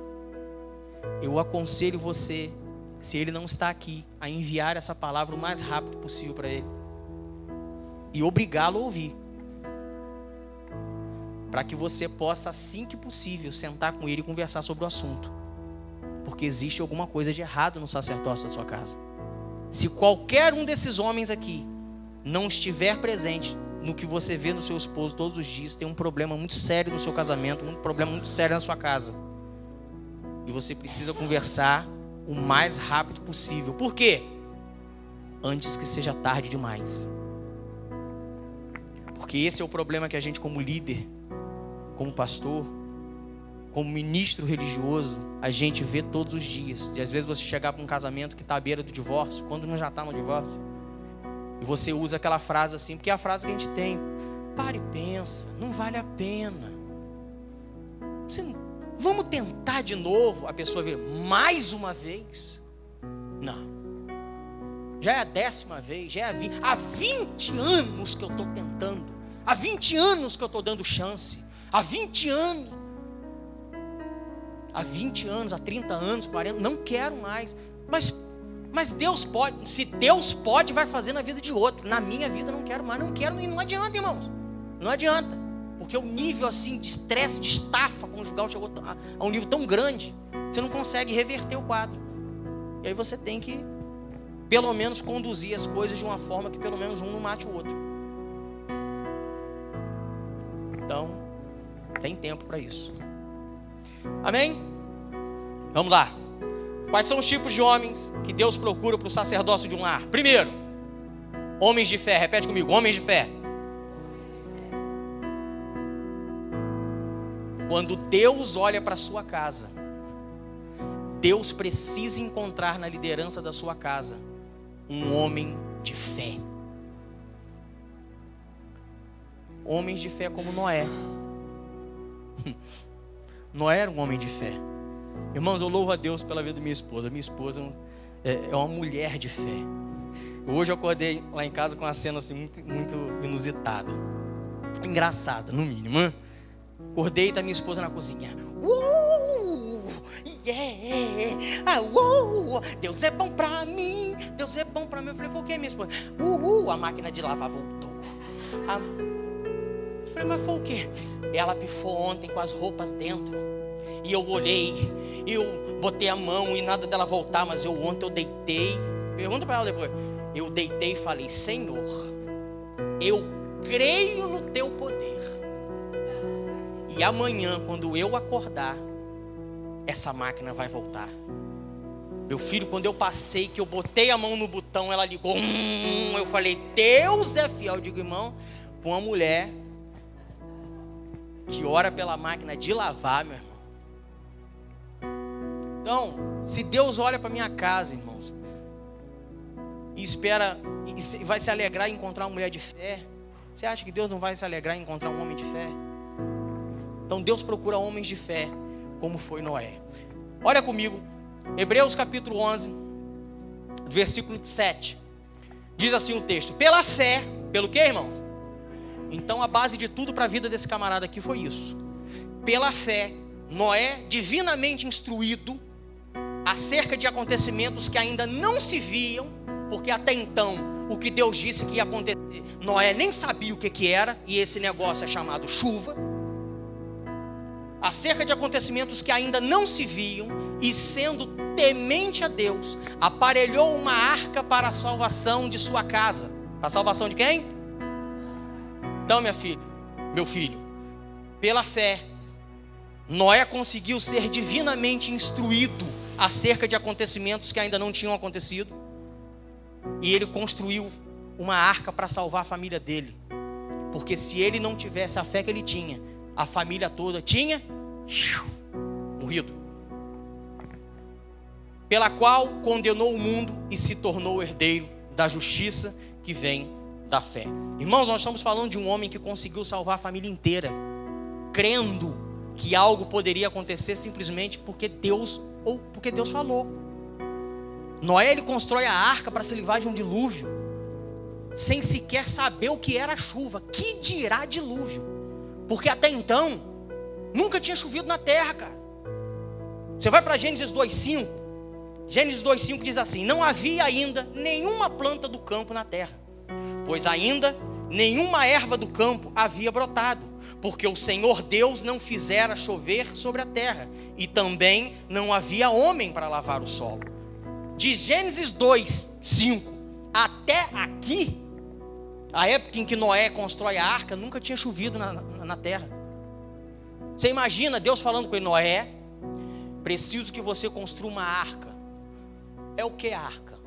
S1: eu aconselho você, se ele não está aqui, a enviar essa palavra o mais rápido possível para ele e obrigá-lo a ouvir, para que você possa, assim que possível, sentar com ele e conversar sobre o assunto. Porque existe alguma coisa de errado no sacerdócio da sua casa. Se qualquer um desses homens aqui não estiver presente no que você vê no seu esposo todos os dias, tem um problema muito sério no seu casamento, um problema muito sério na sua casa. E você precisa conversar o mais rápido possível. Por quê? Antes que seja tarde demais. Porque esse é o problema que a gente, como líder, como pastor, como ministro religioso, a gente vê todos os dias. E às vezes você chegar para um casamento que está à beira do divórcio, quando não já está no divórcio, e você usa aquela frase assim, porque é a frase que a gente tem: para e pensa, não vale a pena. Vamos tentar de novo. A pessoa vê mais uma vez. Não. Já é a 10ª vez, já é há 20 anos que eu estou tentando. Há 20 anos que eu estou dando chance. Há 20 anos. Há 20 anos, há 30 anos, 40, não quero mais. Mas Deus pode. Se Deus pode, vai fazer na vida de outro. Na minha vida não quero mais, não quero. E não adianta, irmãos. Não adianta. Porque o nível assim de estresse, de estafa conjugal chegou a um nível tão grande, você não consegue reverter o quadro. E aí você tem que, pelo menos, conduzir as coisas de uma forma que pelo menos um não mate o outro. Então, tem tempo para isso. Amém? Vamos lá. Quais são os tipos de homens que Deus procura para o sacerdócio de um lar? Primeiro, homens de fé. Repete comigo, homens de fé. Quando Deus olha para a sua casa, Deus precisa encontrar na liderança da sua casa um homem de fé. Homens de fé como Noé. Noé era um homem de fé. Irmãos, eu louvo a Deus pela vida da minha esposa. Minha esposa é uma mulher de fé. Hoje eu acordei lá em casa com uma cena assim, muito inusitada. Engraçada, no mínimo. Acordei e tá minha esposa na cozinha. Deus é bom pra mim. Deus é bom pra mim. Eu falei, foi o que, minha esposa? A máquina de lavar voltou. Eu falei, mas foi o que? Ela pifou ontem com as roupas dentro. E eu olhei, eu botei a mão e nada dela voltar. Mas ontem eu deitei. Pergunta pra ela depois. Eu deitei e falei, Senhor, eu creio no teu poder. E amanhã, quando eu acordar, essa máquina vai voltar. Meu filho, quando eu passei, que eu botei a mão no botão, ela ligou. Eu falei, Deus é fiel. Eu digo, irmão, uma mulher que ora pela máquina de lavar, meu irmão. Então, se Deus olha para minha casa, irmãos, e espera, e vai se alegrar em encontrar uma mulher de fé, você acha que Deus não vai se alegrar em encontrar um homem de fé? Então Deus procura homens de fé, como foi Noé. Olha comigo, Hebreus capítulo 11, versículo 7. Diz assim o texto: pela fé, pelo que, irmão? Então a base de tudo para a vida desse camarada aqui foi isso. Pela fé, Noé, divinamente instruído acerca de acontecimentos que ainda não se viam, porque até então o que Deus disse que ia acontecer, Noé nem sabia o que era, e esse negócio é chamado chuva. Acerca de acontecimentos que ainda não se viam, e sendo temente a Deus, aparelhou uma arca para a salvação de sua casa. Para a salvação de quem? Então, minha filha, meu filho, pela fé, Noé conseguiu ser divinamente instruído acerca de acontecimentos que ainda não tinham acontecido, e ele construiu uma arca para salvar a família dele. Porque se ele não tivesse a fé que ele tinha, a família toda tinha morrido. Pela qual condenou o mundo e se tornou herdeiro da justiça que vem da fé. Irmãos, nós estamos falando de um homem que conseguiu salvar a família inteira, crendo que algo poderia acontecer simplesmente porque Deus falou. Noé, ele constrói a arca para se livrar de um dilúvio, sem sequer saber o que era chuva. Que dirá dilúvio? Porque até então nunca tinha chovido na terra, cara. Você vai para Gênesis 2:5. Gênesis 2:5 diz assim: não havia ainda nenhuma planta do campo na terra, pois ainda nenhuma erva do campo havia brotado, porque o Senhor Deus não fizera chover sobre a terra, e também não havia homem para lavar o solo. De Gênesis 2:5 até aqui, a época em que Noé constrói a arca, nunca tinha chovido na terra. Você imagina Deus falando com ele: Noé, preciso que você construa uma arca. É o que arca?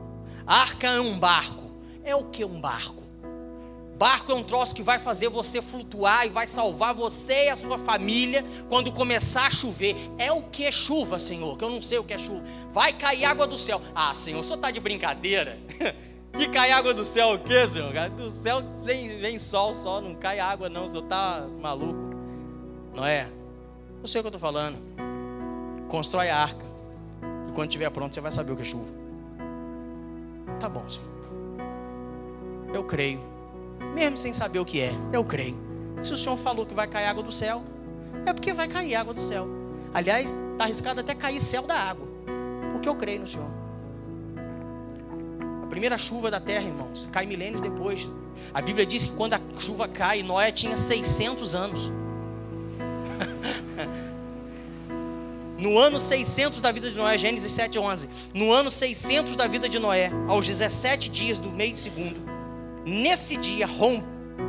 S1: A arca é um barco. É o que um barco? Barco é um troço que vai fazer você flutuar e vai salvar você e a sua família quando começar a chover. É o que é chuva, Senhor? Que eu não sei o que é chuva. Vai cair água do céu. Ah, Senhor, o Senhor está de brincadeira? Que cai água do céu o quê, Senhor? Do céu vem sol, só não cai água não. O Senhor está maluco? Não é? Eu sei o que eu estou falando. Constrói a arca, e quando estiver pronto você vai saber o que é chuva. Tá bom, Senhor. Eu creio. Mesmo sem saber o que é, eu creio. Se o Senhor falou que vai cair água do céu, é porque vai cair água do céu. Aliás, está arriscado até cair céu da água, porque eu creio no Senhor. A primeira chuva da terra, irmãos, cai milênios depois. A Bíblia diz que quando a chuva cai, Noé tinha 600 anos. No ano 600 da vida de Noé, Gênesis 7:11. No ano 600 da vida de Noé, aos 17 dias do mês segundo, nesse dia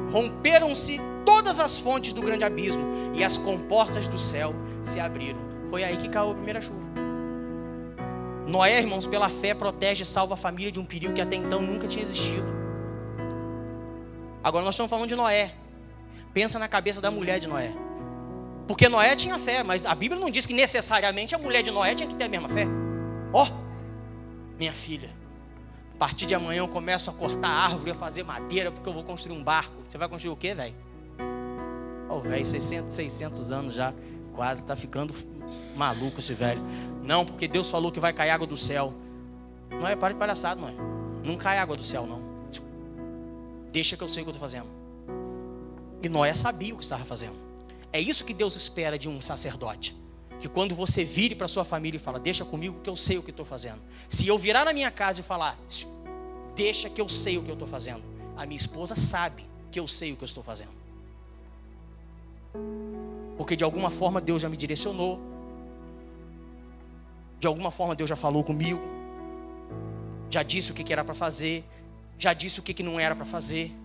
S1: romperam-se todas as fontes do grande abismo, e as comportas do céu se abriram. Foi aí que caiu a primeira chuva. Noé, irmãos, pela fé protege e salva a família de um perigo que até então nunca tinha existido. Agora nós estamos falando de Noé. Pensa na cabeça da mulher de Noé. Porque Noé tinha fé, mas a Bíblia não diz que necessariamente a mulher de Noé tinha que ter a mesma fé. Ó, minha filha, a partir de amanhã eu começo a cortar árvore, a fazer madeira, porque eu vou construir um barco. Você vai construir o quê, velho? Ó, velho, 600 anos já, quase, tá ficando maluco esse velho. Não, porque Deus falou que vai cair água do céu. Não é, para de palhaçada, não é. Não cai água do céu, não. Deixa que eu sei o que eu estou fazendo. E Noé sabia o que estava fazendo. É isso que Deus espera de um sacerdote. Que quando você vire para sua família e fala: deixa comigo que eu sei o que estou fazendo. Se eu virar na minha casa e falar: deixa que eu sei o que eu estou fazendo, a minha esposa sabe que eu sei o que eu estou fazendo. Porque de alguma forma Deus já me direcionou. De alguma forma Deus já falou comigo. Já disse o que era para fazer. Já disse o que não era para fazer.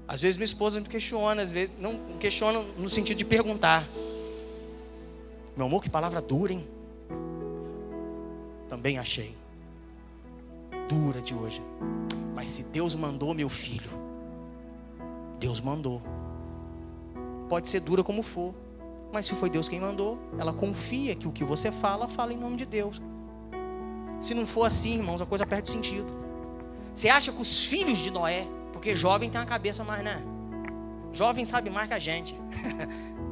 S1: Às vezes minha esposa me questiona, às vezes não questiona no sentido de perguntar: Meu amor, que palavra dura, hein? Também achei. Dura de hoje. Mas se Deus mandou, meu filho, Deus mandou. Pode ser dura como for, mas se foi Deus quem mandou, ela confia que o que você fala, fala em nome de Deus. Se não for assim, irmãos, a coisa perde sentido. Você acha que os filhos de Noé, porque jovem tem uma cabeça mais, né? Jovem sabe mais que a gente.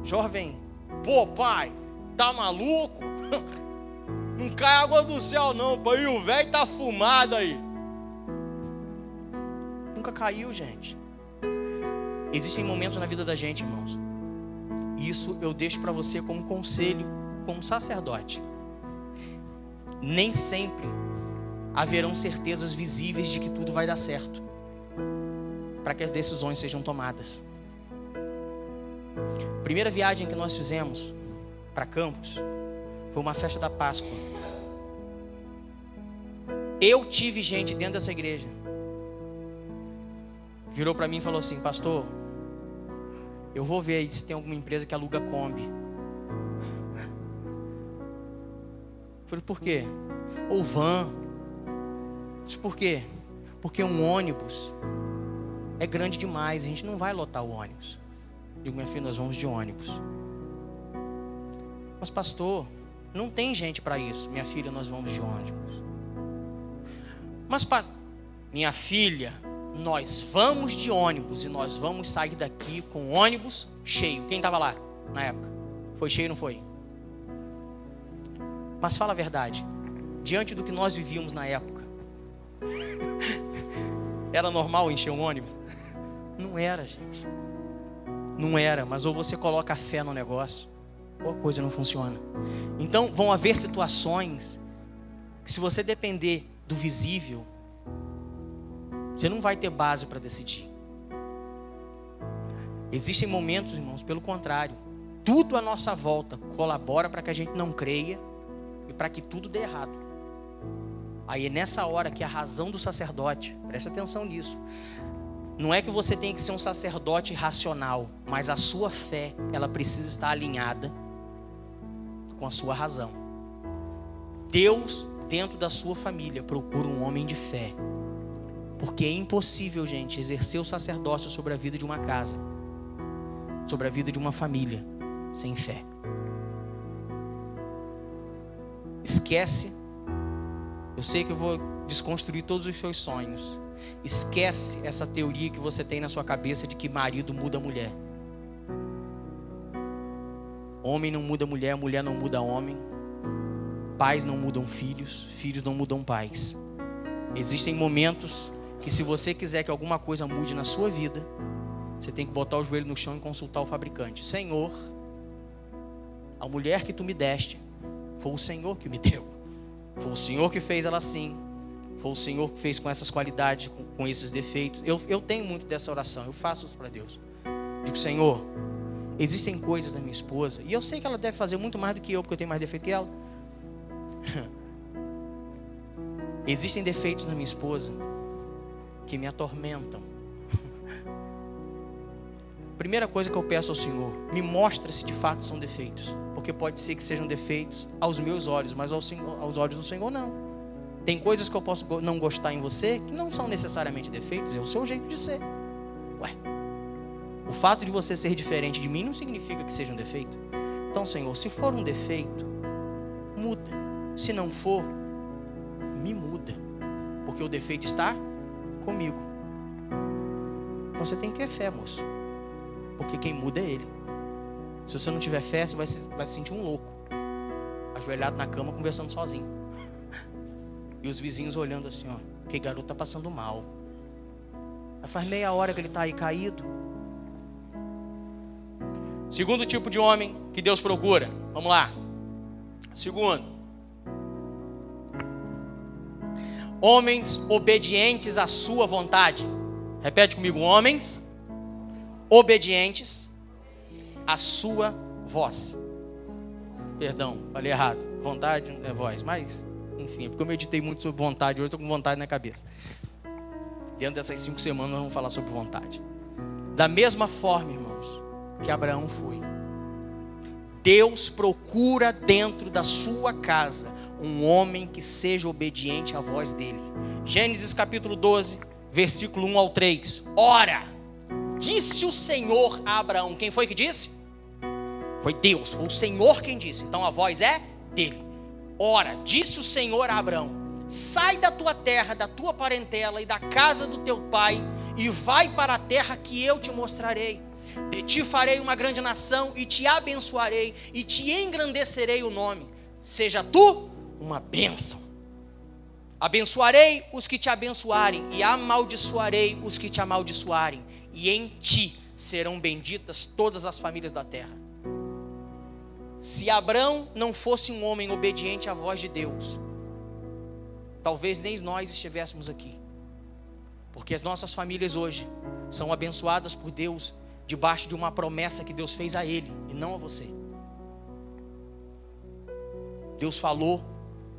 S1: Jovem, pô pai, tá maluco? Não cai água do céu não, pai, o velho tá fumado aí. Nunca caiu, gente. Existem momentos na vida da gente, irmãos. Isso eu deixo para você como conselho, como sacerdote. Nem sempre haverão certezas visíveis de que tudo vai dar certo, para que as decisões sejam tomadas. Primeira viagem que nós fizemos para Campos foi uma festa da Páscoa. Eu tive gente dentro dessa igreja virou para mim e falou assim: pastor, eu vou ver aí se tem alguma empresa que aluga Kombi. Eu falei, por quê? Ou van. Eu disse, por quê? Porque um ônibus é grande demais, a gente não vai lotar o ônibus. Eu digo, minha filha, nós vamos de ônibus. Mas pastor, não tem gente para isso. Minha filha, nós vamos de ônibus. Mas minha filha, nós vamos de ônibus e nós vamos sair daqui com o ônibus cheio. Quem estava lá na época? Foi cheio ou não foi? Mas fala a verdade, diante do que nós vivíamos na época, era normal encher um ônibus? Não era, gente. Não era, mas ou você coloca fé no negócio, ou a coisa não funciona. Então vão haver situações que, se você depender do visível, você não vai ter base para decidir. Existem momentos, irmãos, pelo contrário, tudo à nossa volta colabora para que a gente não creia e para que tudo dê errado. Aí é nessa hora que a razão do sacerdote, preste atenção nisso, não é que você tenha que ser um sacerdote racional, mas a sua fé, ela precisa estar alinhada com a sua razão. Deus, dentro da sua família, procura um homem de fé. Porque é impossível, gente, exercer o sacerdócio sobre a vida de uma casa, sobre a vida de uma família, sem fé. Esquece, eu sei que eu vou desconstruir todos os seus sonhos. Esquece essa teoria que você tem na sua cabeça de que marido muda mulher. Homem não muda mulher, mulher não muda homem. Pais não mudam filhos, filhos não mudam pais. Existem momentos que, se você quiser que alguma coisa mude na sua vida, você tem que botar o joelho no chão e consultar o fabricante. Senhor, a mulher que tu me deste, foi o Senhor que me deu. Foi o Senhor que fez ela assim. Foi o Senhor que fez com essas qualidades, com esses defeitos. Eu tenho muito dessa oração, eu faço isso para Deus. Digo, Senhor, existem coisas da minha esposa, e eu sei que ela deve fazer muito mais do que eu, porque eu tenho mais defeito que ela. Existem defeitos na minha esposa que me atormentam. Primeira coisa que eu peço ao Senhor, me mostra se de fato são defeitos, porque pode ser que sejam defeitos aos meus olhos, mas aos olhos do Senhor não. Tem coisas que eu posso não gostar em você que não são necessariamente defeitos, é o seu jeito de ser. Ué, o fato de você ser diferente de mim não significa que seja um defeito. Então, Senhor, se for um defeito, muda. Se não for, me muda, porque o defeito está comigo. Você tem que ter fé, moço, porque quem muda é Ele. Se você não tiver fé, você vai se sentir um louco, ajoelhado na cama, conversando sozinho. E os vizinhos olhando assim, ó, que garoto tá passando mal. Aí faz meia hora que ele tá aí caído. Segundo tipo de homem que Deus procura. Vamos lá. Segundo, homens obedientes à sua vontade. Repete comigo, homens obedientes à sua voz. Perdão, falei errado. Vontade não é voz, mas enfim, é porque eu meditei muito sobre vontade. Hoje eu estou com vontade na cabeça. Dentro dessas 5 semanas nós vamos falar sobre vontade. Da mesma forma, irmãos, que Abraão foi. Deus procura dentro da sua casa um homem que seja obediente à voz dele. Gênesis capítulo 12, versículo 1 ao 3. Ora, disse o Senhor a Abraão. Quem foi que disse? Foi Deus, foi o Senhor quem disse. Então a voz é dele. Ora, disse o Senhor a Abraão: sai da tua terra, da tua parentela e da casa do teu pai, e vai para a terra que eu te mostrarei. De ti farei uma grande nação, e te abençoarei, e te engrandecerei o nome. Seja tu uma bênção. Abençoarei os que te abençoarem, e amaldiçoarei os que te amaldiçoarem, e em ti serão benditas todas as famílias da terra. Se Abrão não fosse um homem obediente à voz de Deus, talvez nem nós estivéssemos aqui. Porque as nossas famílias hoje são abençoadas por Deus debaixo de uma promessa que Deus fez a ele e não a você. Deus falou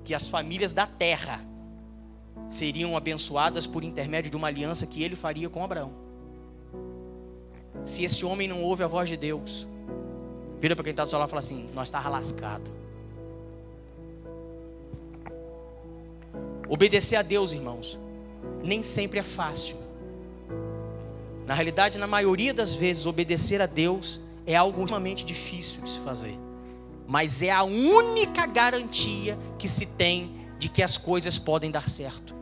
S1: que as famílias da terra seriam abençoadas por intermédio de uma aliança que ele faria com Abraão. Se esse homem não ouve a voz de Deus, vira para quem está do seu lado e fala assim: nós estamos lascados. Obedecer a Deus, irmãos, nem sempre é fácil. Na realidade, na maioria das vezes, obedecer a Deus é algo extremamente difícil de se fazer. Mas é a única garantia que se tem de que as coisas podem dar certo.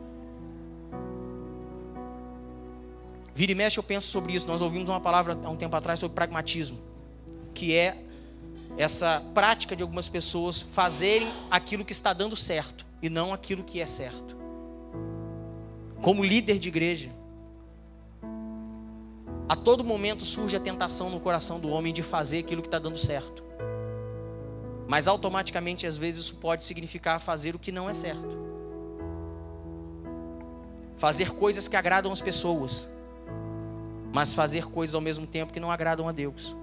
S1: Vira e mexe eu penso sobre isso. Nós ouvimos uma palavra há um tempo atrás sobre pragmatismo, que é essa prática de algumas pessoas fazerem aquilo que está dando certo e não aquilo que é certo. Como líder de igreja, a todo momento surge a tentação no coração do homem de fazer aquilo que está dando certo. Mas automaticamente, às vezes, isso pode significar fazer o que não é certo. Fazer coisas que agradam as pessoas, mas fazer coisas ao mesmo tempo que não agradam a Deus.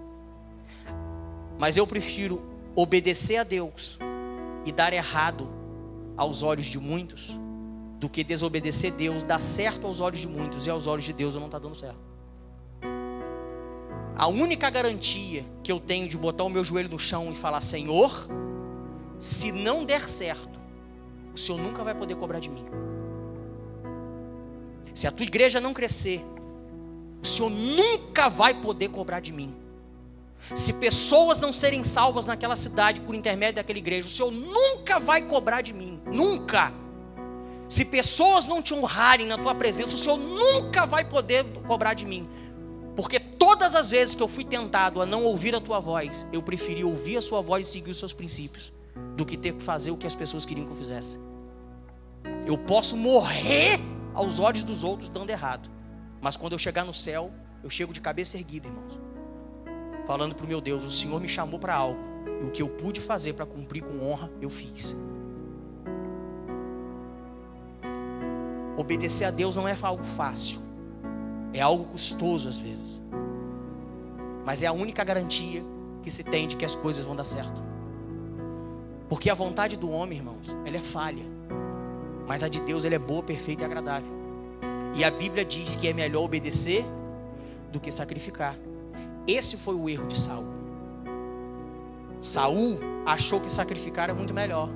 S1: Mas eu prefiro obedecer a Deus e dar errado aos olhos de muitos, do que desobedecer a Deus, dar certo aos olhos de muitos e aos olhos de Deus eu não está dando certo. A única garantia que eu tenho de botar o meu joelho no chão e falar: Senhor, se não der certo, o Senhor nunca vai poder cobrar de mim. Se a tua igreja não crescer, o Senhor nunca vai poder cobrar de mim. Se pessoas não serem salvas naquela cidade por intermédio daquela igreja, o Senhor nunca vai cobrar de mim. Nunca. Se pessoas não te honrarem na tua presença, o Senhor nunca vai poder cobrar de mim. Porque todas as vezes que eu fui tentado a não ouvir a tua voz, eu preferi ouvir a sua voz e seguir os seus princípios, do que ter que fazer o que as pessoas queriam que eu fizesse. Eu posso morrer aos olhos dos outros dando errado, mas quando eu chegar no céu, eu chego de cabeça erguida, irmãos, falando para o meu Deus: o Senhor me chamou para algo, e o que eu pude fazer para cumprir com honra, eu fiz. Obedecer a Deus não é algo fácil, é algo custoso às vezes, mas é a única garantia que se tem de que as coisas vão dar certo. Porque a vontade do homem, irmãos, ela é falha, mas a de Deus, ela é boa, perfeita e agradável. E a Bíblia diz que é melhor obedecer do que sacrificar. Esse foi o erro de Saul. Saul achou que sacrificar era muito melhor.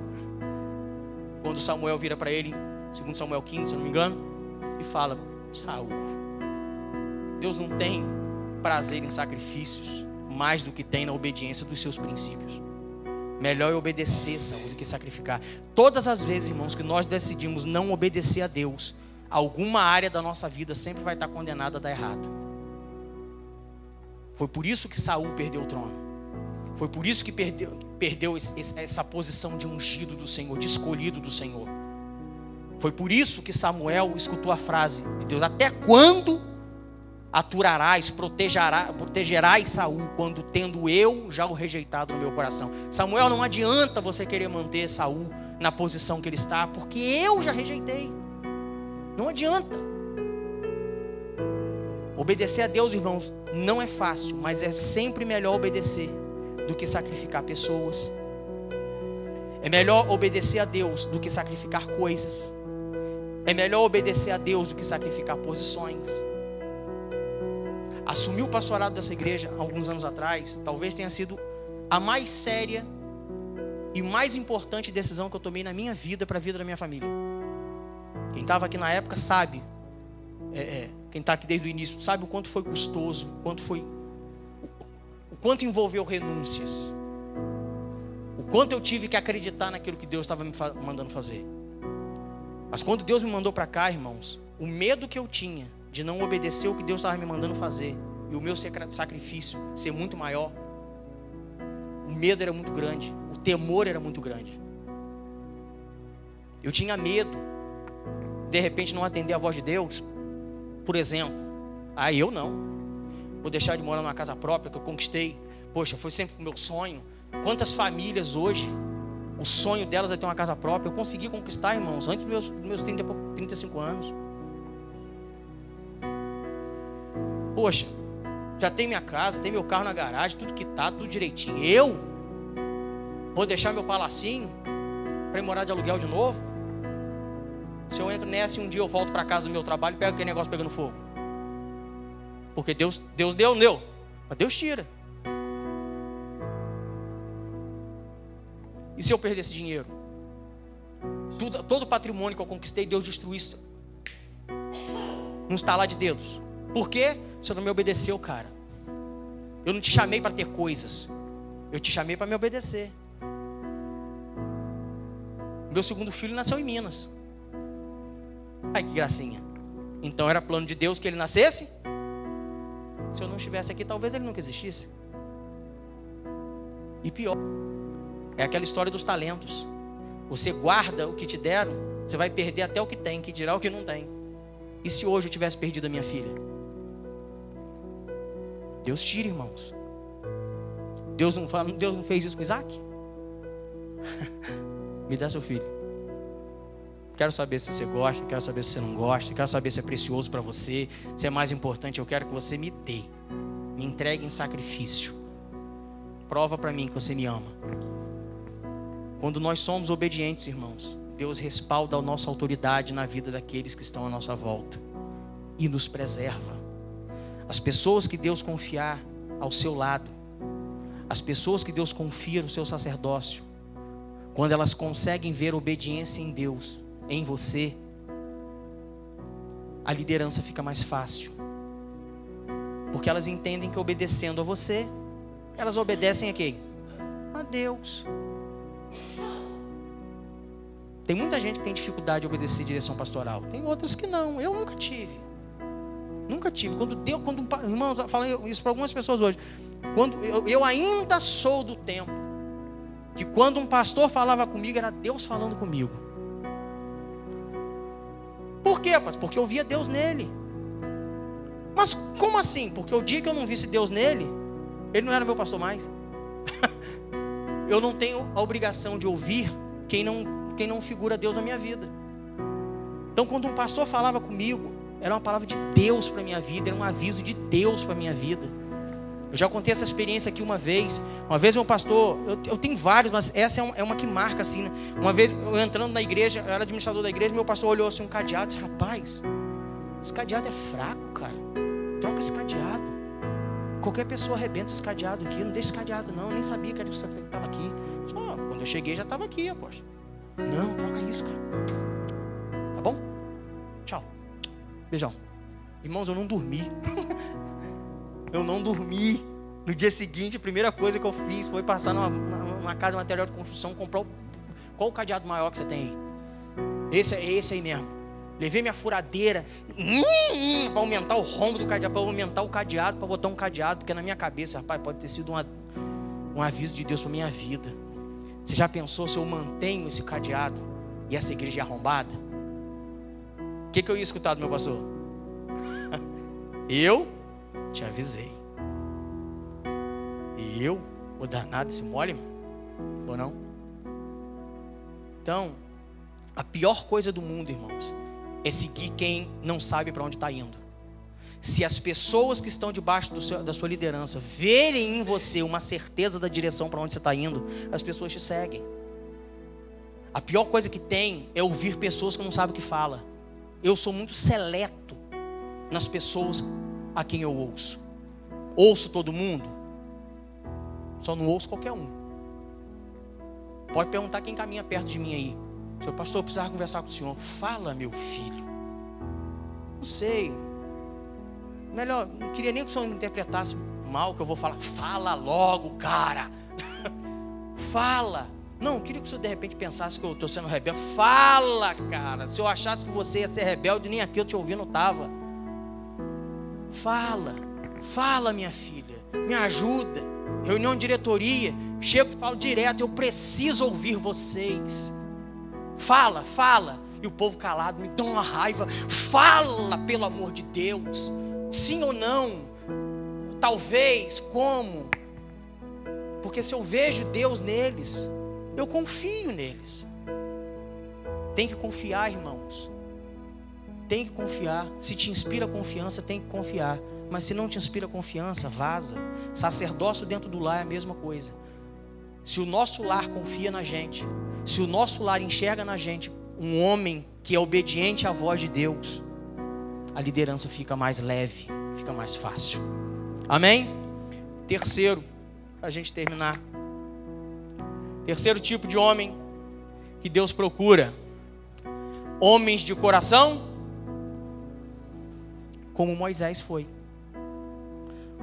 S1: Quando Samuel vira para ele, segundo Samuel 15, se eu não me engano, e fala: Saul, Deus não tem prazer em sacrifícios mais do que tem na obediência dos seus princípios. Melhor é obedecer, Saul, do que sacrificar. Todas as vezes, irmãos, que nós decidimos não obedecer a Deus, alguma área da nossa vida sempre vai estar condenada a dar errado. Foi por isso que Saul perdeu o trono. Foi por isso que perdeu essa posição de ungido do Senhor, de escolhido do Senhor. Foi por isso que Samuel escutou a frase de Deus: até quando aturarás, protegerás Saul, quando tendo eu já o rejeitado no meu coração? Samuel, não adianta você querer manter Saul na posição que ele está, porque eu já rejeitei. Não adianta. Obedecer a Deus, irmãos, não é fácil, mas é sempre melhor obedecer do que sacrificar pessoas. É melhor obedecer a Deus do que sacrificar coisas. É melhor obedecer a Deus do que sacrificar posições. Assumir o pastorado dessa igreja alguns anos atrás, talvez tenha sido a mais séria e mais importante decisão que eu tomei na minha vida para a vida da minha família. Quem estava aqui na época sabe, quem está aqui desde o início, sabe o quanto foi custoso, o quanto envolveu renúncias, o quanto eu tive que acreditar naquilo que Deus estava me mandando fazer. Mas quando Deus me mandou para cá, irmãos, o medo que eu tinha de não obedecer o que Deus estava me mandando fazer e o meu sacrifício ser muito maior, o medo era muito grande, o temor era muito grande. Eu tinha medo, de repente, não atender a voz de Deus, por exemplo. Eu não vou deixar de morar numa casa própria que eu conquistei. Poxa, foi sempre o meu sonho. Quantas famílias hoje, o sonho delas é ter uma casa própria. Eu consegui conquistar, irmãos, antes dos meus 35 anos. Poxa, já tem minha casa, tem meu carro na garagem, tudo quitado, tudo direitinho. Eu vou deixar meu palacinho para ir morar de aluguel de novo? Se eu entro nessa e um dia eu volto para casa do meu trabalho e pego aquele negócio pegando fogo. Porque Deus deu, mas Deus tira. E se eu perder esse dinheiro? Todo o patrimônio que eu conquistei, Deus destruísse num estalar de dedos. Por quê? Você não me obedeceu, cara. Eu não te chamei para ter coisas, eu te chamei para me obedecer. Meu segundo filho nasceu em Minas. Ai, que gracinha. Então era plano de Deus que ele nascesse? Se eu não estivesse aqui, talvez ele nunca existisse. E pior, é aquela história dos talentos. Você guarda o que te deram, você vai perder até o que tem, que dirá o que não tem. E se hoje eu tivesse perdido a minha filha? Deus tira, irmãos. Deus não fez isso com Isaac? Me dá seu filho. Quero saber se você gosta, quero saber se você não gosta, quero saber se é precioso para você, se é mais importante. Eu quero que você me dê, me entregue em sacrifício. Prova para mim que você me ama. Quando nós somos obedientes, irmãos, Deus respalda a nossa autoridade na vida daqueles que estão à nossa volta e nos preserva. As pessoas que Deus confiar ao seu lado, as pessoas que Deus confia no seu sacerdócio, quando elas conseguem ver obediência em Deus, em você, a liderança fica mais fácil. Porque elas entendem que obedecendo a você, elas obedecem a quem? A Deus. Tem muita gente que tem dificuldade de obedecer a direção pastoral. Tem outras que não. Eu nunca tive. Nunca tive. Irmãos, eu falei isso para algumas pessoas hoje. Eu ainda sou do tempo que quando um pastor falava comigo, era Deus falando comigo. Por quê, pastor? Porque eu via Deus nele. Mas como assim? Porque o dia que eu não visse Deus nele, ele não era meu pastor mais. Eu não tenho a obrigação de ouvir quem não figura Deus na minha vida. Então quando um pastor falava comigo, era uma palavra de Deus para a minha vida, era um aviso de Deus para a minha vida. Eu já contei essa experiência aqui uma vez. Uma vez meu pastor, eu tenho vários, mas essa é uma que marca assim, né? Uma vez eu entrando na igreja, eu era administrador da igreja, meu pastor olhou assim um cadeado e disse: rapaz, esse cadeado é fraco, cara. Troca esse cadeado. Qualquer pessoa arrebenta esse cadeado aqui. Não deixa esse cadeado não, eu nem sabia que estava aqui. Só quando eu cheguei já estava aqui, apóstolo. Não, troca isso, cara. Tá bom? Tchau. Beijão. Irmãos, eu não dormi. Eu não dormi. No dia seguinte, a primeira coisa que eu fiz foi passar numa casa de material de construção, comprar qual o cadeado maior que você tem aí? Esse aí mesmo. Levei minha furadeira para aumentar o rombo do cadeado, para aumentar o cadeado, para botar um cadeado, porque na minha cabeça, rapaz, pode ter sido um aviso de Deus para minha vida. Você já pensou se eu mantenho esse cadeado e essa igreja é arrombada? O que eu ia escutar do meu pastor? Eu te avisei. E eu vou dar nada esse mole, ou não? Então, a pior coisa do mundo, irmãos, é seguir quem não sabe para onde está indo. Se as pessoas que estão debaixo da sua liderança verem em você uma certeza da direção para onde você está indo, as pessoas te seguem. A pior coisa que tem é ouvir pessoas que não sabem o que fala. Eu sou muito seleto nas pessoas a quem eu ouço. Ouço todo mundo? Só não ouço qualquer um. Pode perguntar quem caminha perto de mim aí. Seu pastor, eu precisava conversar com o senhor. Fala, meu filho. Não sei. Melhor, não queria nem que o senhor interpretasse mal o que eu vou falar. Fala logo, cara. Fala. Não, queria que o senhor de repente pensasse que eu estou sendo rebelde. Fala, cara. Se eu achasse que você ia ser rebelde, nem aqui eu te ouvindo estava. Fala. Fala, minha filha. Me ajuda. Reunião de diretoria. Chego e falo direto. Eu preciso ouvir vocês. Fala, fala. E o povo calado me dá uma raiva. Fala, pelo amor de Deus. Sim ou não? Talvez, como? Porque se eu vejo Deus neles, eu confio neles. Tem que confiar, irmãos. Tem que confiar. Se te inspira confiança, tem que confiar. Mas se não te inspira confiança, vaza. Sacerdócio dentro do lar é a mesma coisa. Se o nosso lar confia na gente, se o nosso lar enxerga na gente um homem que é obediente à voz de Deus, a liderança fica mais leve, fica mais fácil. Amém? Terceiro, para a gente terminar. Terceiro tipo de homem que Deus procura: homens de coração, como Moisés foi.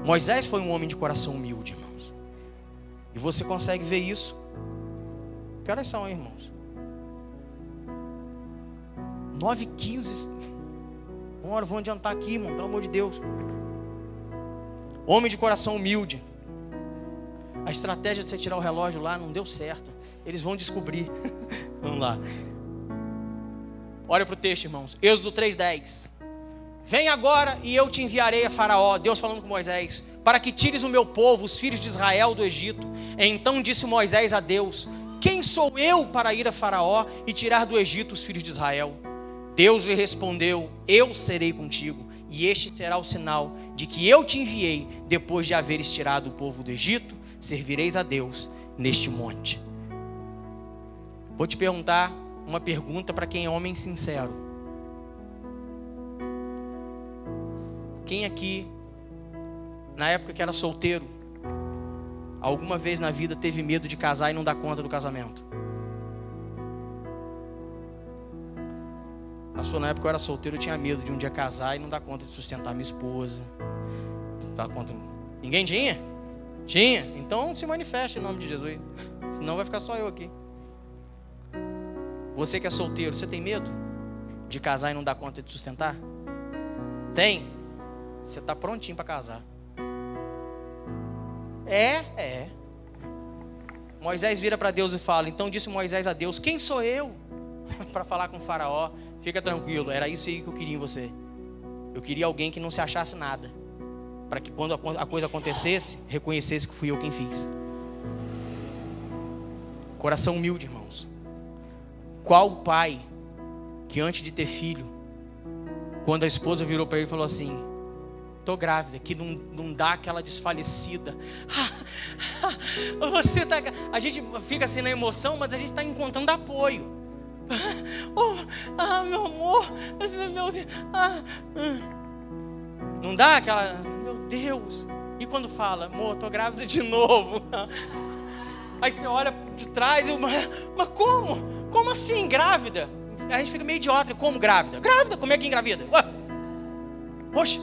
S1: Moisés foi um homem de coração humilde, irmãos. E você consegue ver isso. Que horas são, irmãos? 9h15. Bora, vamos adiantar aqui, irmão, pelo amor de Deus. Homem de coração humilde. A estratégia de você tirar o relógio lá não deu certo. Eles vão descobrir. Vamos lá. Olha para o texto, irmãos. Êxodo 3:10. Vem agora e eu te enviarei a Faraó. Deus falando com Moisés. Para que tires o meu povo, os filhos de Israel, do Egito. Então disse Moisés a Deus: quem sou eu para ir a Faraó e tirar do Egito os filhos de Israel? Deus lhe respondeu: eu serei contigo. E este será o sinal de que eu te enviei. Depois de haveres tirado o povo do Egito, servireis a Deus neste monte. Vou te perguntar uma pergunta para quem é homem sincero. Quem aqui, na época que era solteiro, alguma vez na vida teve medo de casar e não dar conta do casamento? Passou na época que eu era solteiro, eu tinha medo de um dia casar e não dar conta de sustentar minha esposa. Dar conta... Ninguém tinha? Tinha? Então se manifeste em nome de Jesus. Senão vai ficar só eu aqui. Você que é solteiro, você tem medo de casar e não dar conta de sustentar? Tem? Você está prontinho para casar. É. Moisés vira para Deus e fala. Então disse Moisés a Deus: quem sou eu para falar com o Faraó? Fica tranquilo, era isso aí que eu queria em você. Eu queria alguém que não se achasse nada, para que quando a coisa acontecesse, reconhecesse que fui eu quem fiz. Coração humilde, irmãos. Qual pai que antes de ter filho, quando a esposa virou para ele e falou assim: tô grávida, que não dá aquela desfalecida. Você tá... A gente fica assim na emoção, mas a gente está encontrando apoio. Meu amor, meu Deus. Não dá aquela, meu Deus. E quando fala: amor, tô grávida de novo. Aí você olha de trás e mas como? Como assim grávida? A gente fica meio idiota. Como grávida? Grávida? Como é que engravida? Oxe.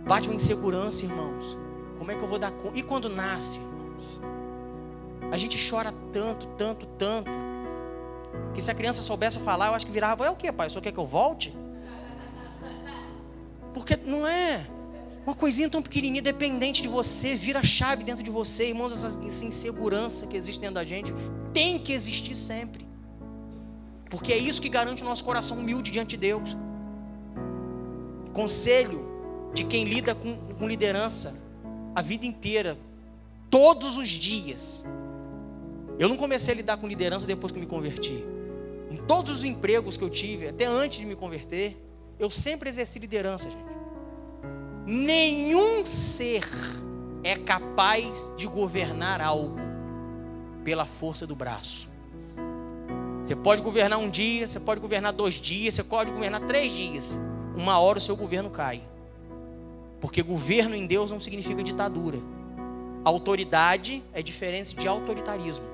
S1: Bate uma insegurança, irmãos. Como é que eu vou dar conta? E quando nasce, irmãos? A gente chora tanto, que se a criança soubesse falar, eu acho que virava: é o que, pai? Só quer que eu volte? Porque não é uma coisinha tão pequenininha, dependente de você, vira a chave dentro de você, irmãos. Essa insegurança que existe dentro da gente tem que existir sempre, porque é isso que garante o nosso coração humilde diante de Deus. Conselho de quem lida com liderança a vida inteira, todos os dias. Eu não comecei a lidar com liderança depois que me converti. Em todos os empregos que eu tive, até antes de me converter, eu sempre exerci liderança, gente. Nenhum ser é capaz de governar algo pela força do braço. Você pode governar um dia, você pode governar 2 dias, você pode governar 3 dias. Uma hora o seu governo cai. Porque governo em Deus não significa ditadura. Autoridade é diferente de autoritarismo.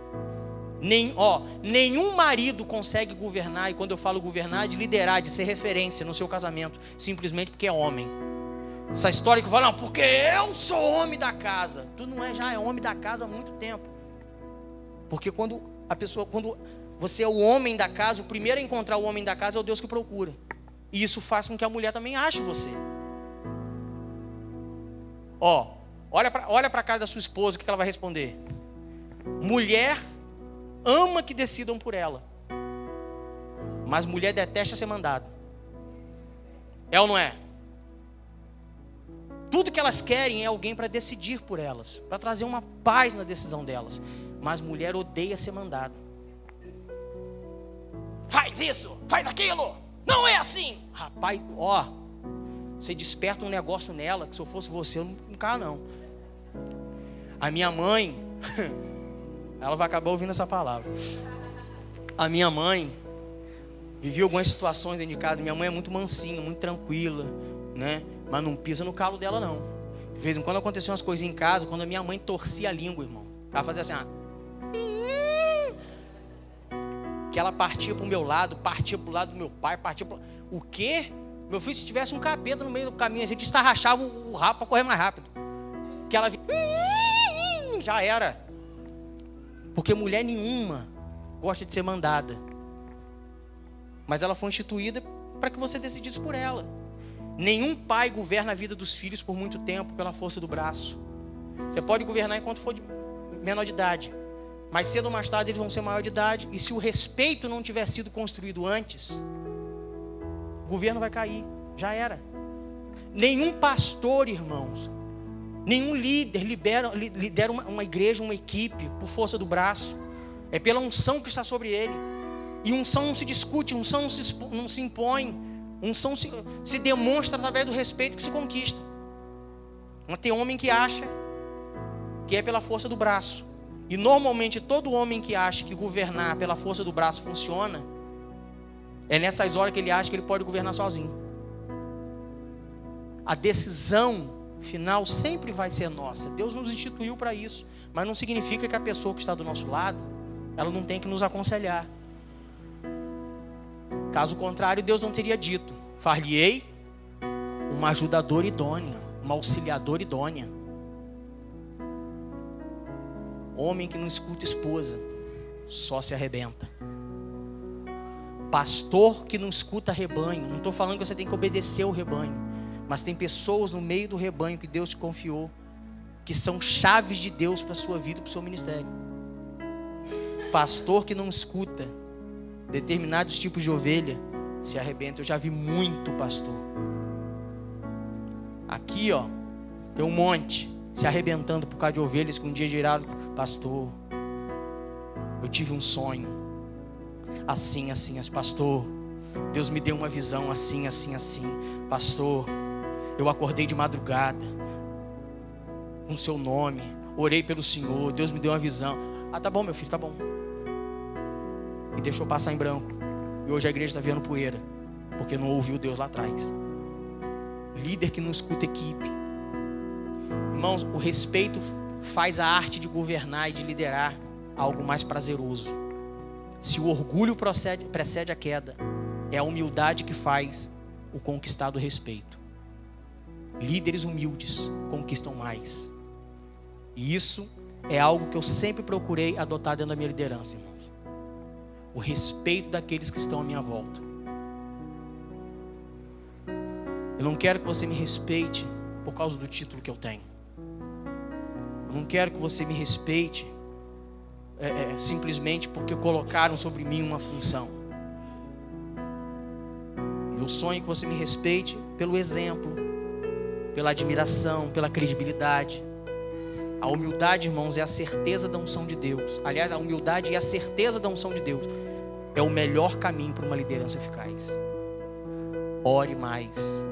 S1: Nenhum marido consegue governar, e quando eu falo governar, é de liderar, de ser referência no seu casamento, simplesmente porque é homem. Essa história que fala, não, porque eu sou homem da casa. Tu não é, já é homem da casa há muito tempo. Porque quando você é o homem da casa, o primeiro a encontrar o homem da casa é o Deus que procura. E isso faz com que a mulher também ache você. Olha para a cara da sua esposa, o que ela vai responder? Mulher ama que decidam por ela, mas mulher detesta ser mandada. É ou não é? Tudo que elas querem é alguém para decidir por elas, para trazer uma paz na decisão delas. Mas mulher odeia ser mandada. Faz isso, faz aquilo, não é assim. Rapaz, você desperta um negócio nela, que se eu fosse você, eu não cara não. A minha mãe, ela vai acabar ouvindo essa palavra. A minha mãe vivia algumas situações dentro de casa. Minha mãe é muito mansinha, muito tranquila, né? Mas não pisa no calo dela não. De vez em quando aconteciam umas coisinhas em casa, quando a minha mãe torcia a língua, irmão. Ela fazia assim, que ela partia pro meu lado, partia pro lado do meu pai, partia pro... O quê? Meu filho, se tivesse um capeta no meio do caminho, a gente estarrachava o rabo para correr mais rápido. Que ela já era. Porque mulher nenhuma gosta de ser mandada. Mas ela foi instituída para que você decidisse por ela. Nenhum pai governa a vida dos filhos por muito tempo pela força do braço. Você pode governar enquanto for menor de idade, mas cedo ou mais tarde eles vão ser maior de idade. E se o respeito não tiver sido construído antes, o governo vai cair. Já era. Nenhum pastor, irmãos, nenhum líder lidera uma igreja, uma equipe por força do braço. É pela unção que está sobre ele. E unção não se discute, unção não se impõe. Unção se demonstra através do respeito que se conquista. Mas tem homem que acha que é pela força do braço. E normalmente todo homem que acha que governar pela força do braço funciona, é nessas horas que ele acha que ele pode governar sozinho. A decisão final sempre vai ser nossa. Deus nos instituiu para isso. Mas não significa que a pessoa que está do nosso lado, ela não tem que nos aconselhar. Caso contrário, Deus não teria dito: far-lhe-ei uma ajudadora idônea, uma auxiliadora idônea. Homem que não escuta esposa só se arrebenta. Pastor que não escuta rebanho. Não estou falando que você tem que obedecer o rebanho, mas tem pessoas no meio do rebanho que Deus te confiou, que são chaves de Deus para a sua vida e para o seu ministério. Pastor que não escuta determinados tipos de ovelha se arrebenta. Eu já vi muito pastor aqui, tem um monte se arrebentando por causa de ovelhas que um dia giraram: pastor, eu tive um sonho assim, pastor, Deus me deu uma visão assim, pastor, eu acordei de madrugada com seu nome, orei pelo Senhor, Deus me deu uma visão. Tá bom, meu filho, tá bom. E deixou passar em branco. E hoje a igreja está vendo poeira, porque não ouviu Deus lá atrás. Líder que não escuta equipe. Irmãos, o respeito faz a arte de governar e de liderar algo mais prazeroso. Se o orgulho precede a queda, é a humildade que faz o conquistar do respeito. Líderes humildes conquistam mais. E isso é algo que eu sempre procurei adotar dentro da minha liderança, irmãos. O respeito daqueles que estão à minha volta. Eu não quero que você me respeite por causa do título que eu tenho. Eu não quero que você me respeite simplesmente porque colocaram sobre mim uma função. Meu sonho é que você me respeite pelo exemplo, pela admiração, pela credibilidade. A humildade, irmãos, é a certeza da unção de Deus. Aliás, a humildade e a certeza da unção de Deus é o melhor caminho para uma liderança eficaz. Ore mais.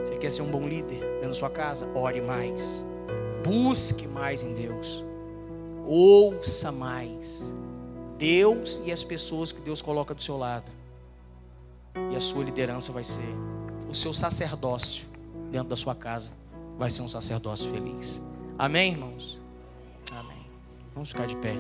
S1: Você quer ser um bom líder dentro da sua casa? Ore mais. Busque mais em Deus. Ouça mais Deus e as pessoas que Deus coloca do seu lado. E a sua liderança vai ser, o seu sacerdócio dentro da sua casa vai ser um sacerdócio feliz. Amém, irmãos? Vamos ficar de pé.